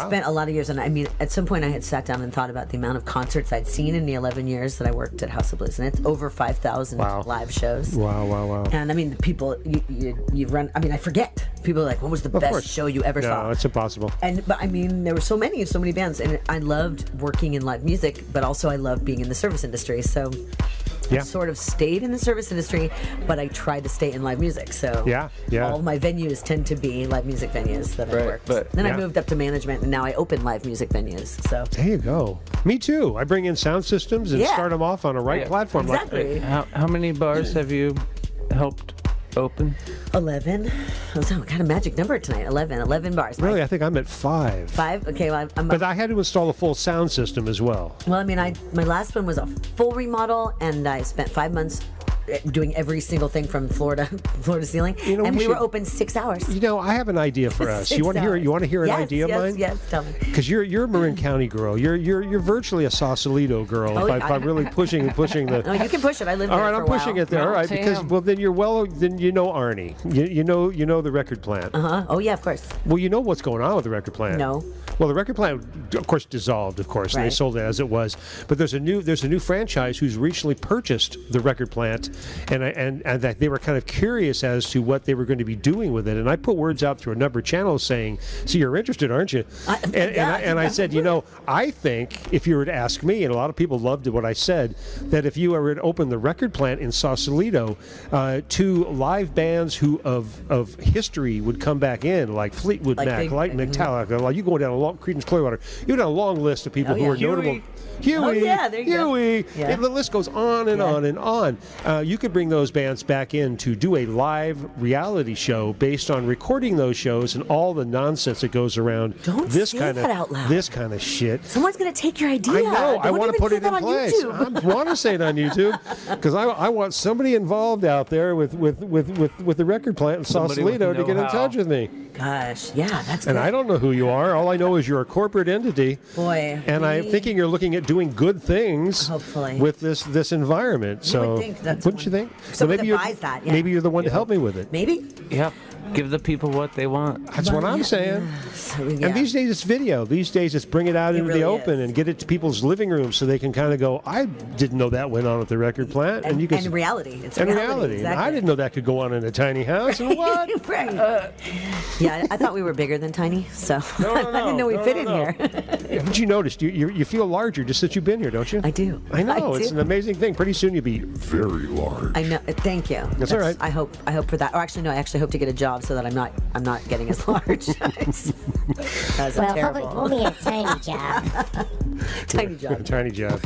spent a lot of years, and I mean, at some point I had sat down and thought about the amount of concerts I'd seen in the 11 years that I worked at House of Blues, and it's over 5,000 Wow. live shows. Wow. And I mean, the people you run. I mean, I forget. People are like, "What was the best course. show you ever saw?" No, it's impossible. But I mean, there were so many bands, and I loved working in live music, but also I loved being in the service industry. So Yeah. I sort of stayed in the service industry, but I tried to stay in live music. So Yeah. all of my venues tend to be live music venues that I Right, worked. but- Then Yeah. I moved up to management, and now I open live music venues. So There you go. Me too. I bring in sound systems and Yeah. start them off on a right Yeah. platform. exactly. how many bars have you helped open? 11. Oh, got a magic number tonight. 11 bars. Really, I think I'm at 5. 5. Okay, well, I'm But I had to install a full sound system as well. Well, I mean, my last one was a full remodel, and I spent 5 months doing every single thing from floor to ceiling. You know, and we we were should- open 6 hours. You know, I have an idea for us. 6 You want to hear? hours. You want to hear an Yes, idea of yes, mine? Yes, tell me. Because you're a Marin County girl. You're virtually a Sausalito girl. Oh, if I'm really pushing the. No, you can push it. I lived All there right, for I'm a while. pushing it there. All right, Mount because Tam. well, then you know Arnie. You know the record plant. Uh-huh. Oh, yeah, of course. Well, you know what's going on with the record plant. No. Well, the record plant, of course, dissolved. Of course, and they Right. sold it as it was. But there's a new franchise who's recently purchased the record plant, and that they were kind of curious as to what they were going to be doing with it. And I put words out through a number of channels saying, "So you're interested, aren't you?" And I said, you know, I think if you were to ask me, and a lot of people loved what I said, that if you were to open the record plant in Sausalito, 2 live bands who of history would come back in, like Fleetwood Like Mac, big- like Metallica, like you go down a long Creedence Clearwater, you got a long list of people Oh, who yeah. are notable. Huey, Oh, yeah, there you go. Huey. Yeah. The list goes on and Yeah. on and on. You could bring those bands back in to do a live reality show based on recording those shows and all the nonsense that goes around. Don't this say kind that of out loud. this kind of shit. Someone's going to take your idea. I know. I Don't want to even put say it that in on place. YouTube. I want to say it on YouTube because I want somebody involved out there with the record plant in Somebody with Sausalito to get in know-how. touch with me. Gosh, yeah, that's good. And I don't know who you are. All I know is you're a corporate entity. Boy. And I'm thinking you're looking at doing good things. Hopefully. With this environment. So would think that wouldn't you think? someone maybe that you're buys that, yeah. maybe you're the one to help me with it. Maybe? Yeah, give the people what they want. That's what I'm saying. So, yeah. And these days it's video. These days it's bring it out into really the open is. and get it to people's living rooms so they can kind of go, I didn't know that went on at the record plant. And, you can and reality. It's and reality. reality. Exactly. I didn't know that could go on in a tiny house. And what? Right. Yeah, I thought we were bigger than tiny, so No, I didn't know we fit in here. Haven't you noticed? You feel larger just that you've been here, don't you? I do. I know. It's do. an amazing thing. Pretty soon you'll be Very large. I know. Thank you. That's all right. I hope for that. Or actually, no. I actually hope to get a job so that I'm not getting as large. That's Well, terrible. only a tiny job. Tiny job. tiny job.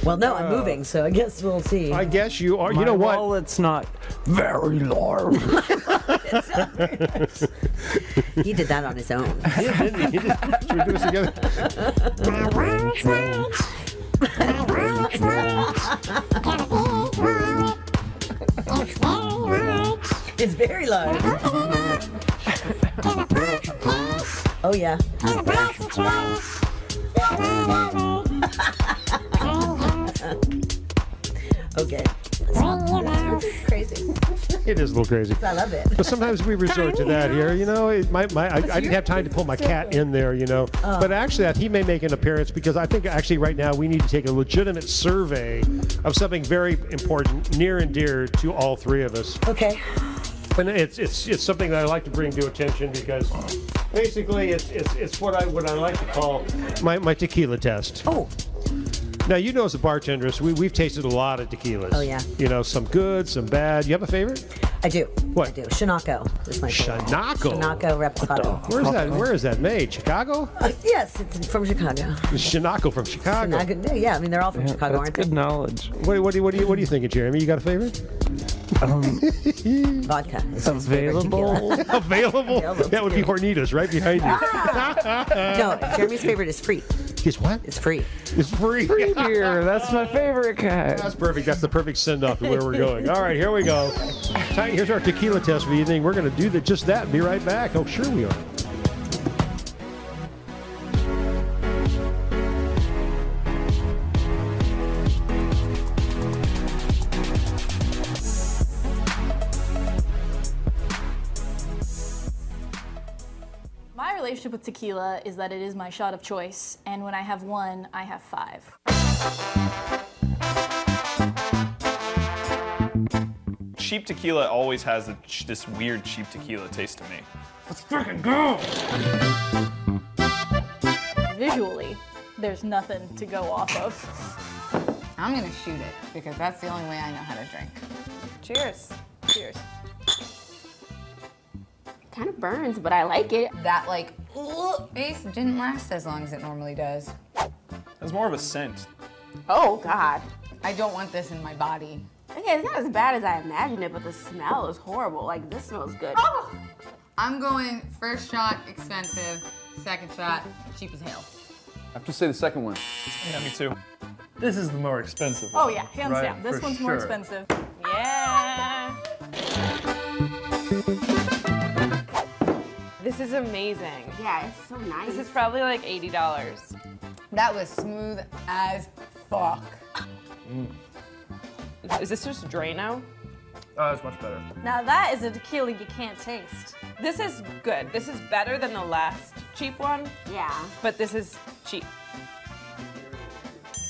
Well, no, I'm moving, so I guess we'll see. I guess you are. My You know what? wallet's not very large. He did that on his own. Should we do this together? My wallet's large. My wallet's large. Got a big wallet. It's very large. It's very large. Got a box of cash Oh yeah. and a box of trash. Okay. That's crazy. It is a little crazy. I love it. But sometimes we resort to that here. You know, I didn't have time to pull my cat in there, you know. But actually, he may make an appearance because I think actually right now we need to take a legitimate survey of something very important, near and dear to all three of us. Okay. And it's something that I like to bring to attention because basically it's what I like to call my tequila test. Oh. Now, you know, as a bartender, we've tasted a lot of tequilas. Oh, yeah. You know, some good, some bad. You have a favorite? I do. What? I do. Shinako is my favorite. Shinako? Shinako Reposado. Where is that made? Chicago? Yes, it's from Chicago. Shinako from Chicago. Yeah, I mean, they're all from Chicago, aren't That's they? good knowledge. What are you thinking, Jeremy? You got a favorite? Vodka. Is his favorite Available? tequila. Available? That would be Hornitos right behind you. No, Jeremy's favorite is free. Guess what? It's free. It's free. Free beer. That's my favorite kind. That's perfect. That's the perfect send-off to where we're going. All right, here we go. Here's our tequila test for the evening. We're going to do just that and be right back. Oh, sure we are. My relationship with tequila is that it is my shot of choice, and when I have one, I have five. Cheap tequila always has this weird cheap tequila taste to me. Let's freaking go! Visually, there's nothing to go off of. I'm gonna shoot it because that's the only way I know how to drink. Cheers. Cheers. Kind of burns, but I like it. That like face didn't last as long as it normally does. It's more of a scent. Oh God. I don't want this in my body. Okay, it's not as bad as I imagined it, but the smell is horrible. Like, this smells good. Oh! I'm going first shot, expensive, second shot, cheap as hell. I have to say the second one. Yeah, me too. This is the more expensive Oh one. yeah, hands right? down. This For one's more sure. expensive. Yeah. This is amazing. Yeah, it's so nice. This is probably like $80. That was smooth as fuck. Is this just dry now? Oh, that's much better. Now that is a tequila you can't taste. This is good. This is better than the last cheap one, Yeah. but this is cheap.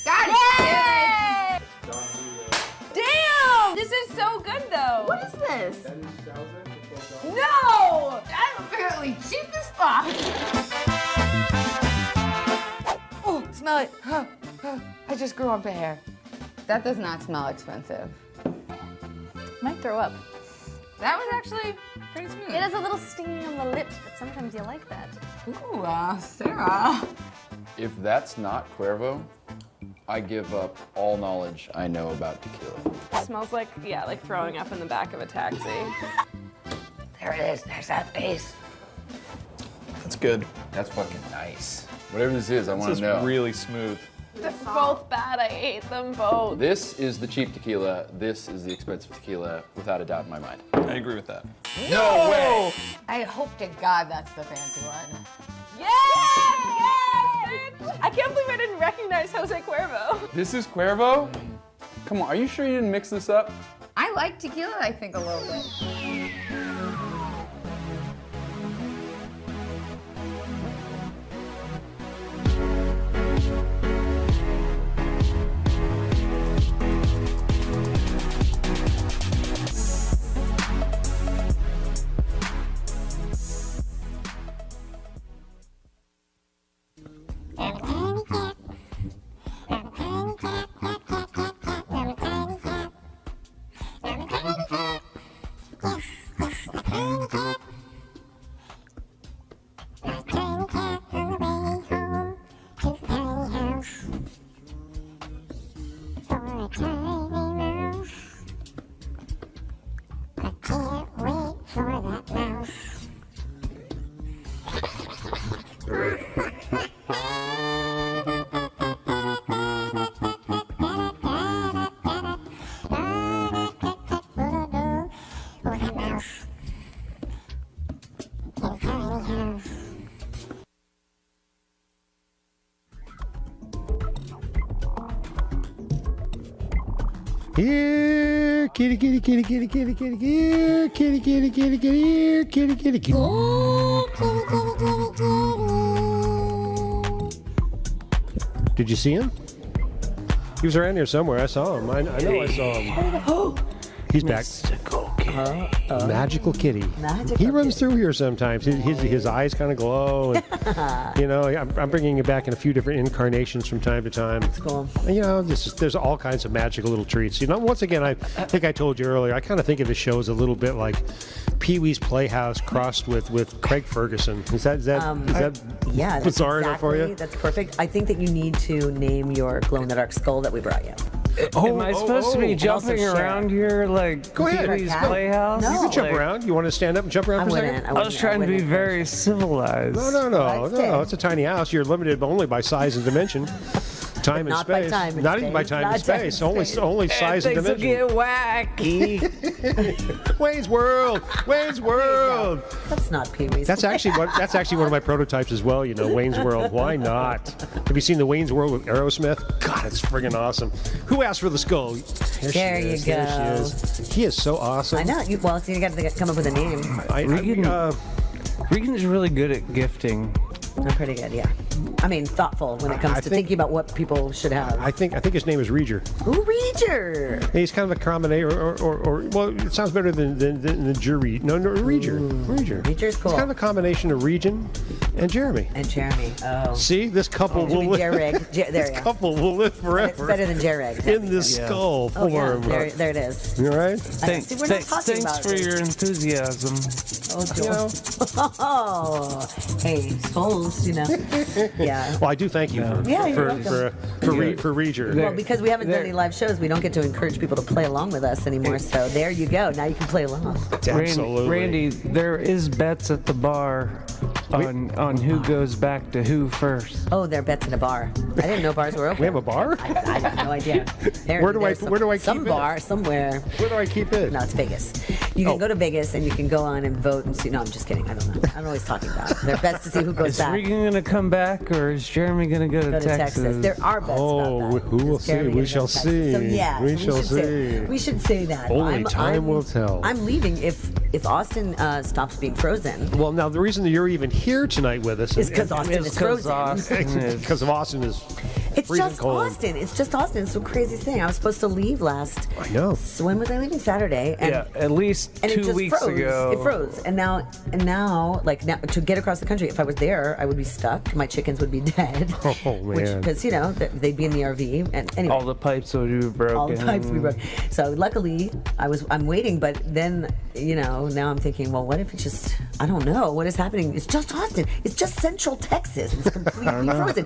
God damn it! Damn! This is so good though. What is this? No! I'm apparently cheap as fuck. Oh, smell it. I just grew up a hair. That does not smell expensive. Might throw up. That was actually pretty smooth. It has a little sting on the lips, but sometimes you like that. Ooh, Sarah. If that's not Cuervo, I give up all knowledge I know about tequila. It smells like, yeah, like throwing up in the back of a taxi. There it is. There's that face. That's good. That's fucking nice. Whatever this is, I want This to is know. really smooth. They're both bad. I hate them both. This is the cheap tequila. This is the expensive tequila, without a doubt in my mind. I agree with that. No way! I hope to God that's the fancy one. Yes! Yes! Bitch! I can't believe I didn't recognize Jose Cuervo. This is Cuervo? Come on, are you sure you didn't mix this up? I like tequila, I think, a little bit. Here, kitty, kitty, kitty, kitty, kitty, kitty, here, kitty, kitty, kitty, kitty, here, kitty, kitty, kitty. Did you see him? He was around here somewhere. I saw him. I know I saw him. He's back. Magical kitty. He runs through here sometimes. His eyes kind of glow. And, you know, I'm bringing it back in a few different incarnations from time to time. That's cool. And, you know, there's all kinds of magical little treats. You know, once again, I think I told you earlier, I kind of think of the show as a little bit like Pee-wee's Playhouse crossed with Craig Ferguson. Is that yeah, that's bizarre enough for you? That's perfect. I think that you need to name your glow-in-the-dark skull that we brought you. Am I supposed to be jumping around here like Go ahead. Pee-wee's Playhouse? No. You can jump Like, around. You want to stand up and jump around for a second? I was trying to be very civilized. No. It's a tiny house. You're limited only by size and dimension. Time and Not by space. time and Not even by space. time Not and time space. and Only space. size and Things will dimension. get wacky. Wayne's World. Wayne's World. That's not Pee-wee's. That's actually one of my prototypes as well. You know, Wayne's World. Why not? Have you seen the Wayne's World with Aerosmith? God, it's friggin' awesome. Who asked for the skull? There you go. There she is. He is so awesome. I know. So you got to come up with a name. Regan's really good at gifting. I'm pretty good, yeah. I mean, thoughtful when it comes to thinking about what people should have. I think his name is Regynn. Ooh, Regynn. He's kind of a combination, or well, it sounds better than the jury. No, Regynn. Regynn's cool. It's kind of a combination of Regynn and Jeremy. Oh. See, this couple will live. This couple will live forever. It's better than Jereg. In this skull form. Oh, yeah. There it is. You all right? Thanks for your enthusiasm. Oh, hey, skulls, you know. Yeah. Well, I do thank you for Regynn. Well, because we haven't done any live shows, we don't get to encourage people to play along with us anymore. So there you go. Now you can play along. Absolutely. Randy, there is bets at the bar on who goes back to who first. Oh, there are bets in a bar. I didn't know bars were open. We have a bar? I have no idea. Where do I keep some it? bar somewhere. Where do I keep it? No, it's Vegas. You can go to Vegas and you can go on and vote and see. No, I'm just kidding. I don't know. I'm always talking about it. They're bets to see who goes Is back. Regan going to come back or is Jeremy going to go to Texas? There are bets about that. Who will see? We shall see. So yeah, we shall see. We should say that. Only time will tell. I'm leaving if Austin stops being frozen. Well, now the reason that you're even here tonight with us is because Austin is frozen. Because of Austin is. It's just cold. Austin. It's just Austin. It's the craziest thing. I was supposed to leave last. I know. So when was I leaving? Saturday. And, yeah, at least 2 weeks ago. It froze, and now, to get across the country, if I was there, I would be stuck. My chickens would be dead. Oh man. Because they'd be in the RV, and anyway. All the pipes would be broken. All the pipes would be broken. So luckily, I'm waiting, but then now I'm thinking, well, what if it's just? I don't know what is happening. It's just Austin. It's just Central Texas. It's completely frozen.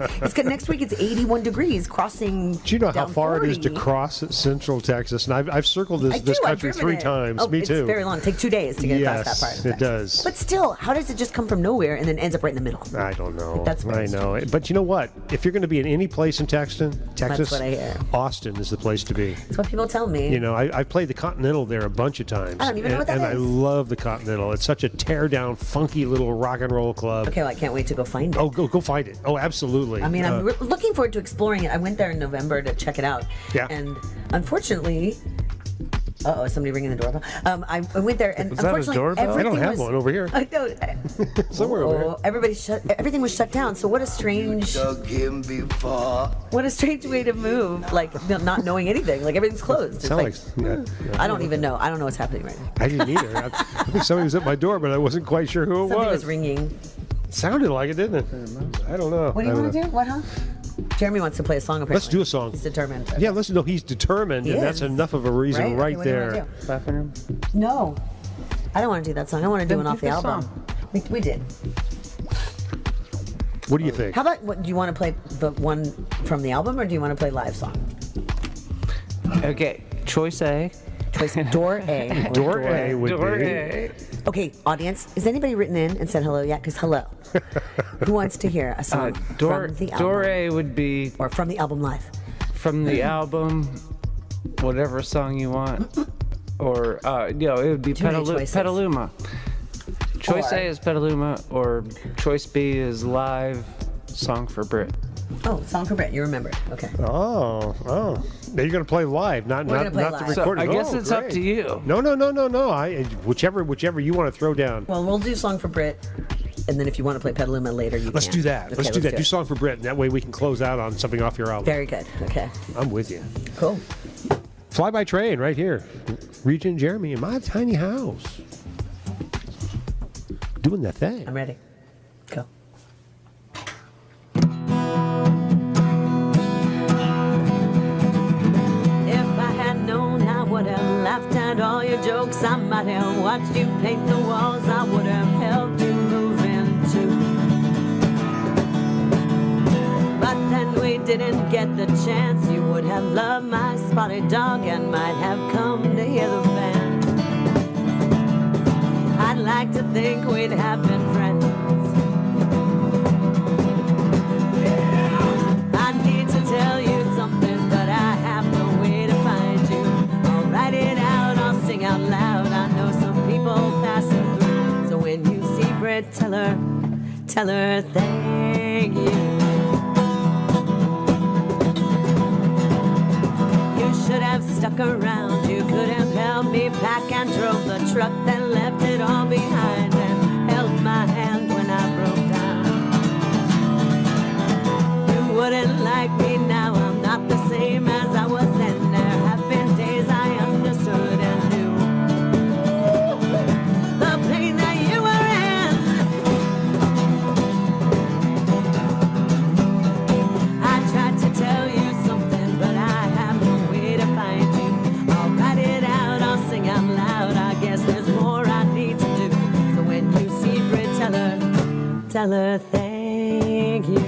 Next week it's 81 degrees crossing. Do you know how far 40. it is to cross Central Texas? And I've circled this country 3 times. Oh, Me too. It's very long. Take 2 days to get across that part. It does. But still, how does it just come from nowhere and then ends up right in the middle? I don't know. I know. But you know what? If you're going to be in any place in Texas, that's what I hear. Austin is the place to be. That's what people tell me. You know, I've played the Continental there a bunch of times. I don't even know what that is. And I love the Continental. It's such a tear-down, funky little rock and roll club. Okay, well, I can't wait to go find it. Oh, go find it. Oh, absolutely. I mean, I'm looking forward to exploring it. I went there in November to check it out. Yeah. And unfortunately... Uh-oh, somebody ringing the doorbell. I went there, and Is that a unfortunately, doorbell? I don't have one over here. Somewhere over here. Everything was shut down. So what a strange way to move, like not knowing anything. Like everything's closed. It's I don't even know. I don't know what's happening right now. I didn't either. I think somebody was at my door, but I wasn't quite sure who it Somebody was. was ringing. Sounded like it, didn't it? I don't know. What do you want to do? What, huh? Jeremy wants to play a song, apparently. Let's do a song. He's determined. Yeah, listen, no, he's determined, and that's enough of a reason right there. No. I don't want to do that song. I want to do one off the album. We did. What do you think? How about, do you want to play the one from the album, or do you want to play live song? Okay, choice A. Door A. Door A would Door be. A. Okay, audience, has anybody written in and said hello yet? Because hello. Who wants to hear a song from the album? Door A would be... Or from the album live. From the album, whatever song you want. Or, it would be Petaluma. Choice A is Petaluma, or choice B is live, Song for Brit. Oh, Song for Brett. You remember it. Okay. Oh. Now you're going to play live, not We're gonna play the live. recording. So I guess it's up to you. No. Whichever you want to throw down. Well, we'll do Song for Brit, and then if you want to play Petaluma later, you Let's can. do that. Okay, let's do that. it. Do Song for Brit, and that way we can close out on something off your album. Very good. Okay. I'm with you. Cool. Fly by train right here. Regynn and Jeremy in my tiny house. Doing that thing. I'm ready. Go. If I had known, I would have laughed at all your jokes. I might have watched you paint the walls. I would have helped you move into. But then we didn't get the chance. You would have loved my spotted dog and might have come to hear the band. I'd like to think we'd have been friends. I need to tell you something, but I have no way to find you. I'll write it out, I'll sing out loud. I know some people passing through. So when you see Britt, tell her thank you. You should have stuck around. You could have helped me pack and drove the truck, then left it all behind and held my hand when I broke down. You wouldn't like me now. I'm not the same as I was then. There have been days I understood and knew the pain that you were in. I tried to tell you something, but I have no way to find you. I'll write it out, I'll sing out loud. I guess there's more I need to do. So when you see Britt, tell her thank you.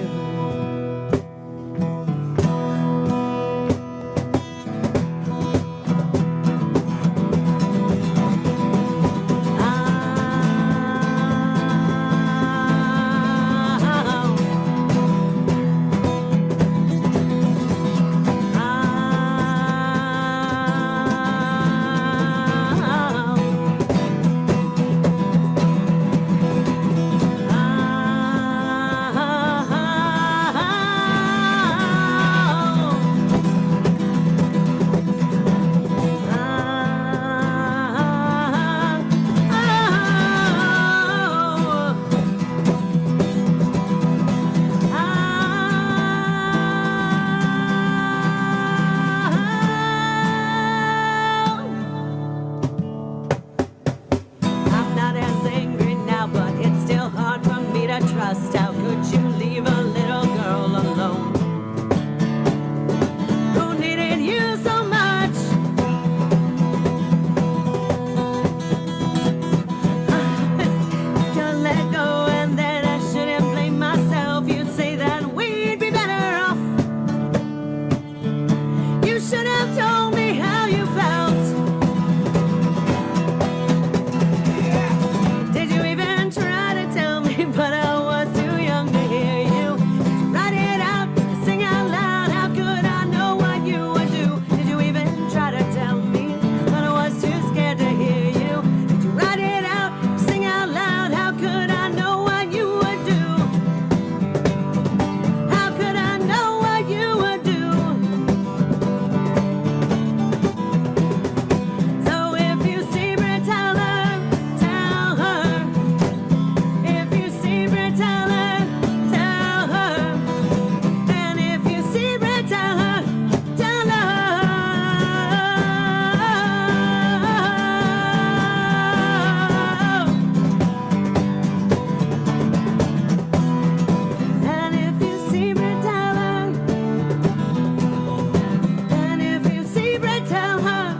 I'm not as angry now, but it's still hard for me to trust. How could you leave a little girl alone who needed you so much? To let go, and then I shouldn't blame myself. You'd say that we'd be better off. You should have told me how you felt. Did you even try to tell me? But I was too young to hear you. Write it out, sing out loud. How could I know what you would do? Did you even try to tell me? But I was too scared to hear you. Did you write it out, sing out loud? How could I know what you would do? How could I know what you would do? So if you see Britt, tell her. If you see Britt, tell her. And if you see Britt, tell her. And if you see Britt, tell her. And if you see Britt, tell her.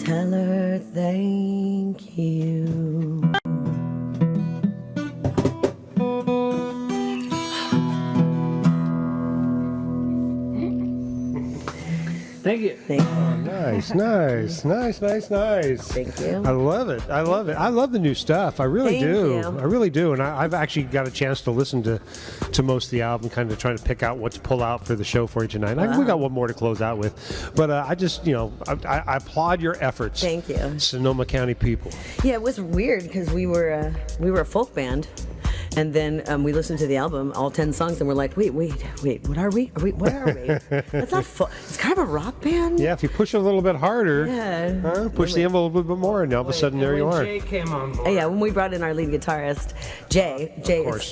Tell her thank you. Thank you. you. Thank you. Nice. Thank you. I love it. I love the new stuff. I really Thank do. you. I really do. And I've actually got a chance to listen to most of the album, kind of trying to pick out what to pull out for the show for you tonight. We got one more to close out with. But I just, I applaud your efforts. Thank you. Sonoma County people. Yeah, it was weird because we were a folk band. And then we listened to the album, all 10 songs, and we're like, wait, what are we? What are we? That's not folk. It's kind of a rock band. Yeah, if you push it a little bit harder, push the envelope a little bit more, and all of a sudden there you are. Jay came on board. Yeah, when we brought in our lead guitarist, Jay,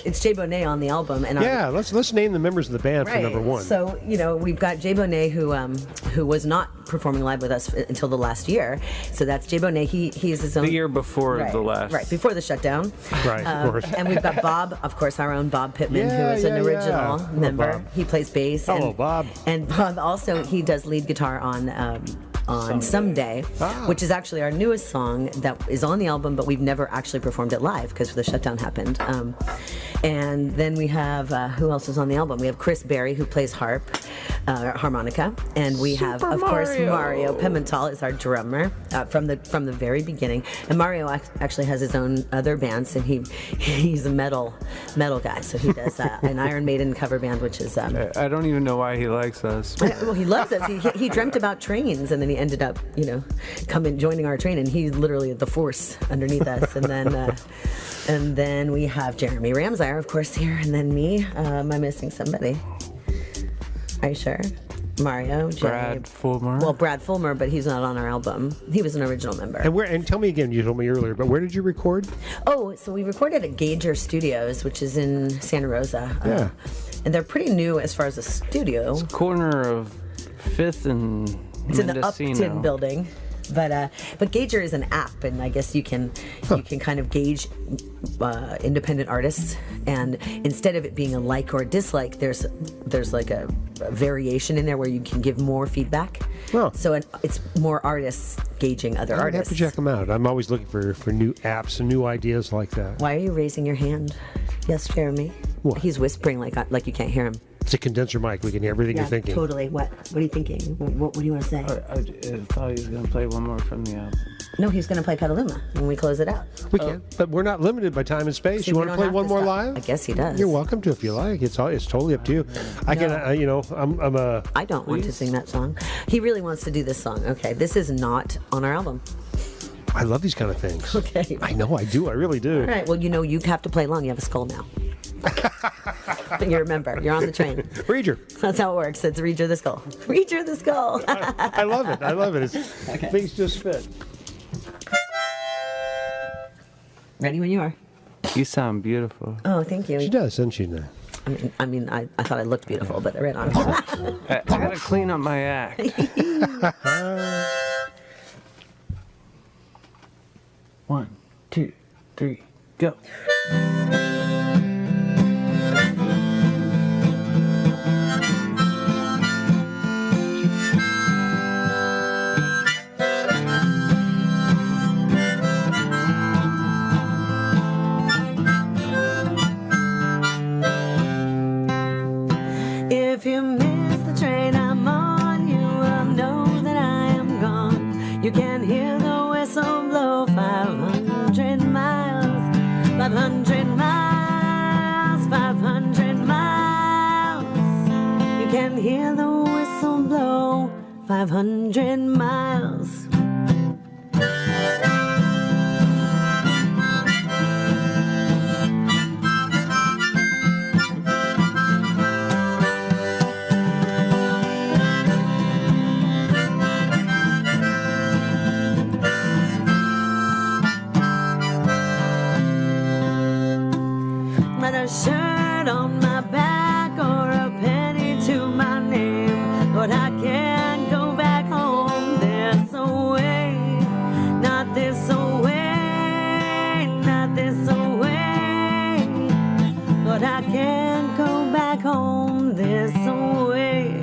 it's Jay Bonet on the album. And let's name the members of the band for number one. So, we've got Jay Bonet who was not performing live with us until the last year. So that's Jay Bonet. He is his own. The year before the last. Right, before the shutdown. Right, of course. And we've got Bob, of course, our own Bob Pittman, who is an original member. Bob. He plays bass. Hello, Bob. And Bob also, he does lead guitar on Someday, which is actually our newest song that is on the album, but we've never actually performed it live because the shutdown happened. And then we have, who else is on the album? We have Chris Berry, who plays harmonica, and we have, of course, Mario Pimental is our drummer from the very beginning. And Mario actually has his own other bands, and he's a metal guy, so he does an Iron Maiden cover band, which is. I don't even know why he likes us. Well, he loves us. He dreamt about trains, and then he ended up, joining our train, and he's literally the force underneath us. And then we have Jeremy Ramsire, of course, here, and then me. Am I missing somebody? Are you sure? Mario, Jay. Brad Fulmer. Well, Brad Fulmer, but he's not on our album. He was an original member. And tell me again, you told me earlier, but where did you record? Oh, so we recorded at Gager Studios, which is in Santa Rosa. Yeah. And they're pretty new as far as a studio. It's corner of 5th and It's in the Mendocino. Upton building. But Gager is an app, and I guess you can kind of gauge independent artists, and instead of it being a like or a dislike, there's like a variation in there where you can give more feedback. Oh. So it's more artists gauging other I have artists. to check them out. I'm always looking for new apps and new ideas like that. Why are you raising your hand? Yes, Jeremy. What? He's whispering like you can't hear him. It's a condenser mic. We can hear everything you're thinking. Totally. What are you thinking? What do you want to say? I thought he was going to play one more from the album. No, he's going to play Petaluma when we close it out. We can, but we're not limited by time and space. See, You we want to don't play have one to more stop. live? I guess he does. You're welcome to if you like. It's totally up to you. I can, I'm a. I don't want to sing that song. He really wants to do this song. Okay, this is not on our album. I love these kind of things. Okay. I know I do. I really do. All right. Well, you have to play along. You have a skull now. You remember. You're on the train. Reader. That's how it works. It's Reader the Skull. Reader the Skull. I love it. I love it. Things just fit. Ready when you are. You sound beautiful. Oh, thank you. She does, doesn't she? Now? I thought I looked beautiful, but I read on. I gotta clean up my act. One, two, three, go. If you miss the train I'm on, you will know that I am gone. You can hear the whistle blow 500 miles, 500 miles, 500 miles. You can hear the whistle blow 500 miles. Not a shirt on my back or a penny to my name, but I can't go back home this away. Not this away, not this away, but I can't go back home this away.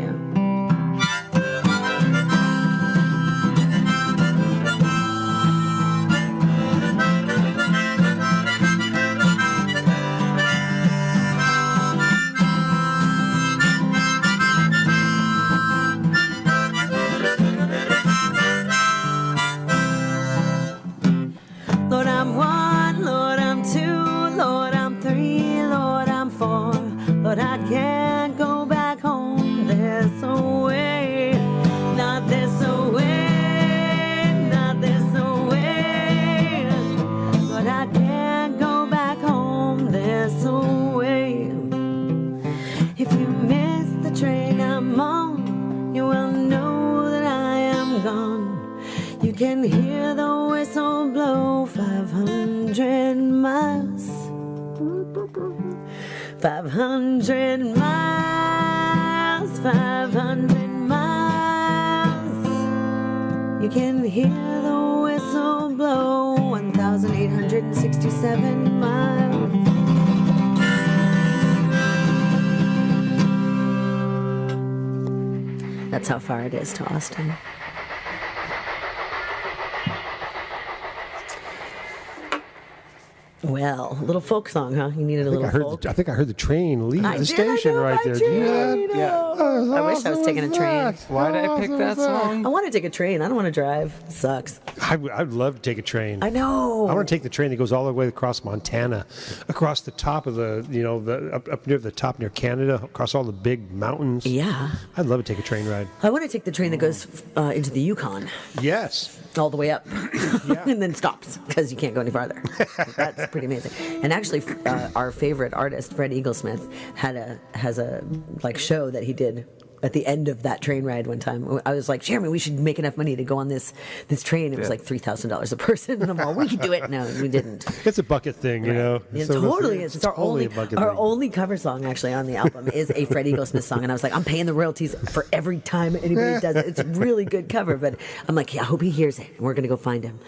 miles. 500 miles, 500 miles. You can hear the whistle blow. 1,867 miles. That's how far it is to Austin. Well, a little folk song, huh? You needed a little folk. I think I heard the train leave I the did, station right there. Did you hear that? Yeah. I wish I was taking a train. Why did I pick that song? I want to take a train. I don't want to drive. It sucks. I'd love to take a train. I know. I want to take the train that goes all the way across Montana, across the top of the up near the top near Canada, across all the big mountains. Yeah. I'd love to take a train ride. I want to take the train that goes into the Yukon. Yes. All the way up. And then stops because you can't go any farther. That's pretty amazing. And actually, our favorite artist, Fred Eaglesmith, has a show that he did at the end of that train ride one time. I was like, Jeremy, we should make enough money to go on this train. It was like $3,000 a person. And I'm all, we could do it. No, we didn't. It's a bucket thing, you know. Yeah, So totally is. It's our totally a bucket our thing. only cover song actually on the album is a Fred Eaglesmith song. And I was like, I'm paying the royalties for every time anybody does it. It's a really good cover. But I'm like, yeah, I hope he hears it. We're going to go find him.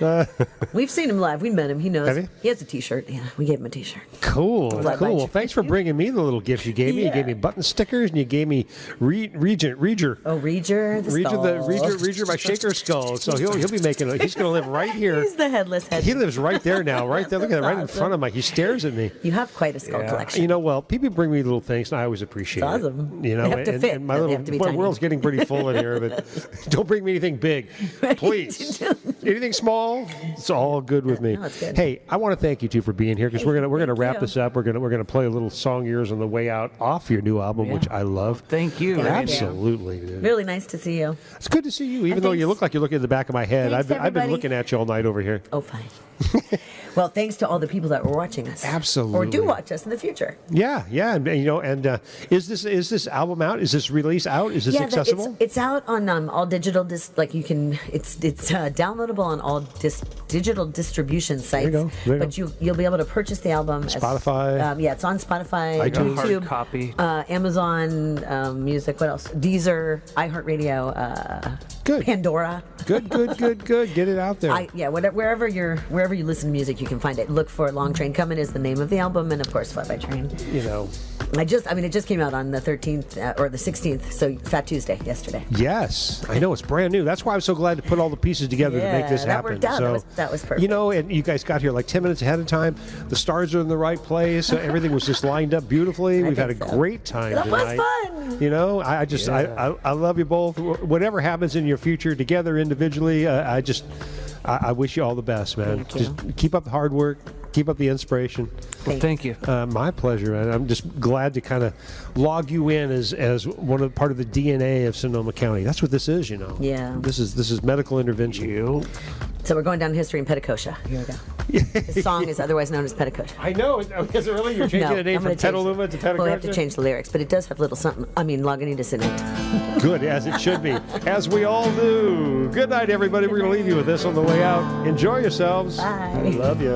We've seen him live. We met him. He knows. Have you? He has a T-shirt. Yeah, we gave him a T-shirt. Cool. Fly by Cool. Well, train. thanks for bringing me the little gifts you gave me. You gave me button stickers and you gave me Regynn. Oh, Regynn, the skull. Regynn, my shaker skull. So he'll be making. He's going to live right here. He's the headless head. He lives right there now. Right there. Look at it. Right in Awesome. front of me. He stares at me. You have quite a skull collection. You know, well, people bring me little things, and I always appreciate It's it. awesome. You know, They have to fit. my They have to be my tiny. world's getting pretty full in here, but don't bring me anything big, please. Anything small, it's all good with me. No, it's good. Hey, I want to thank you two for being here because we're gonna wrap you. this up. We're gonna play a little song of yours on the way out off your new album, which I love. Thank you. Absolutely, dude. Really nice to see you. It's good to see you, even though you look like you're looking at the back of my head. Thanks, I've been everybody. looking at you all night over here. Oh, fine. Well, thanks to all the people that were watching us. Absolutely. Or do watch us in the future. Yeah, and is this album out? Is this release out? Is this accessible? It's out on all digital it's downloadable on all digital distribution sites. There you go. But you'll be able to purchase the album. Spotify. Yeah, it's on Spotify, iTunes. YouTube, Hard copy. Amazon Music. What else? Deezer, iHeartRadio, Good. Pandora. Good. Get it out there. Wherever you listen to music, you can find it. Look for Long Train Comin' is the name of the album, and of course Fly by Train. You know. It just came out on the 13th or the 16th, so Fat Tuesday yesterday. Yes, I know it's brand new. That's why I was so glad to put all the pieces together to make this that happen. worked out. So, That was perfect. you know, and you guys got here like 10 minutes ahead of time. The stars are in the right place. Everything was just lined up beautifully. We've had a great time That was tonight. fun. You know, I love you both. Whatever happens in your future, together, individually, I wish you all the best, man. Thank you. Just keep up the hard work. Keep up the inspiration. Well, thank you. My pleasure, man. I'm just glad to kind of log you in as part of the DNA of Sonoma County. That's what this is, you know. Yeah. This is medical intervention. So we're going down history in Petticoat. Here we go. The song is otherwise known as Petticoat. I know. Is it really? You're changing the name from Petaluma to Petticoat? Well, we have to change the lyrics, but it does have little something. Lagunitas in it. Good, as it should be. As we all do. Good night, everybody. We're going to leave you with this on the way out. Enjoy yourselves. Bye. Love you.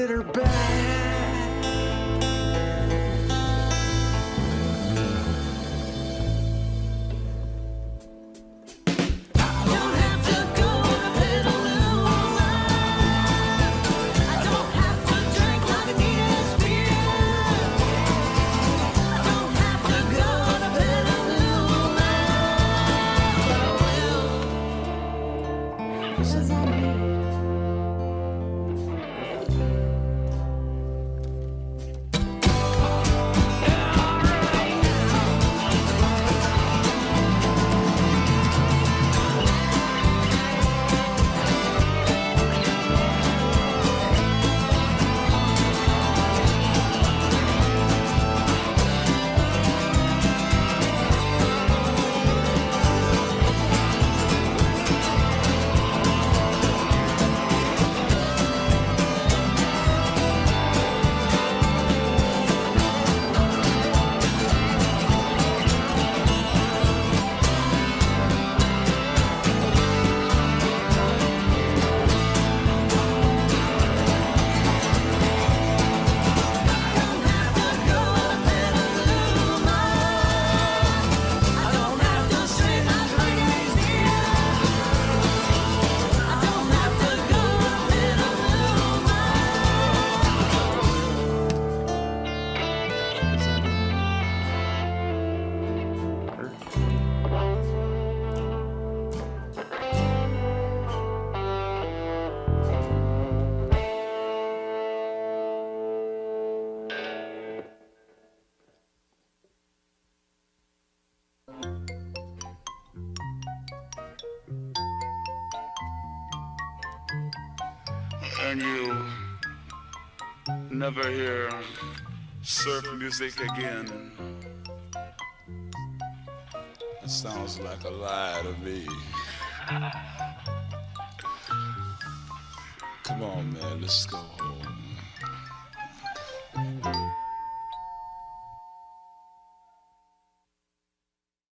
get her back. And you never hear surf music again. It sounds like a lie to me. Come on, man, let's go home.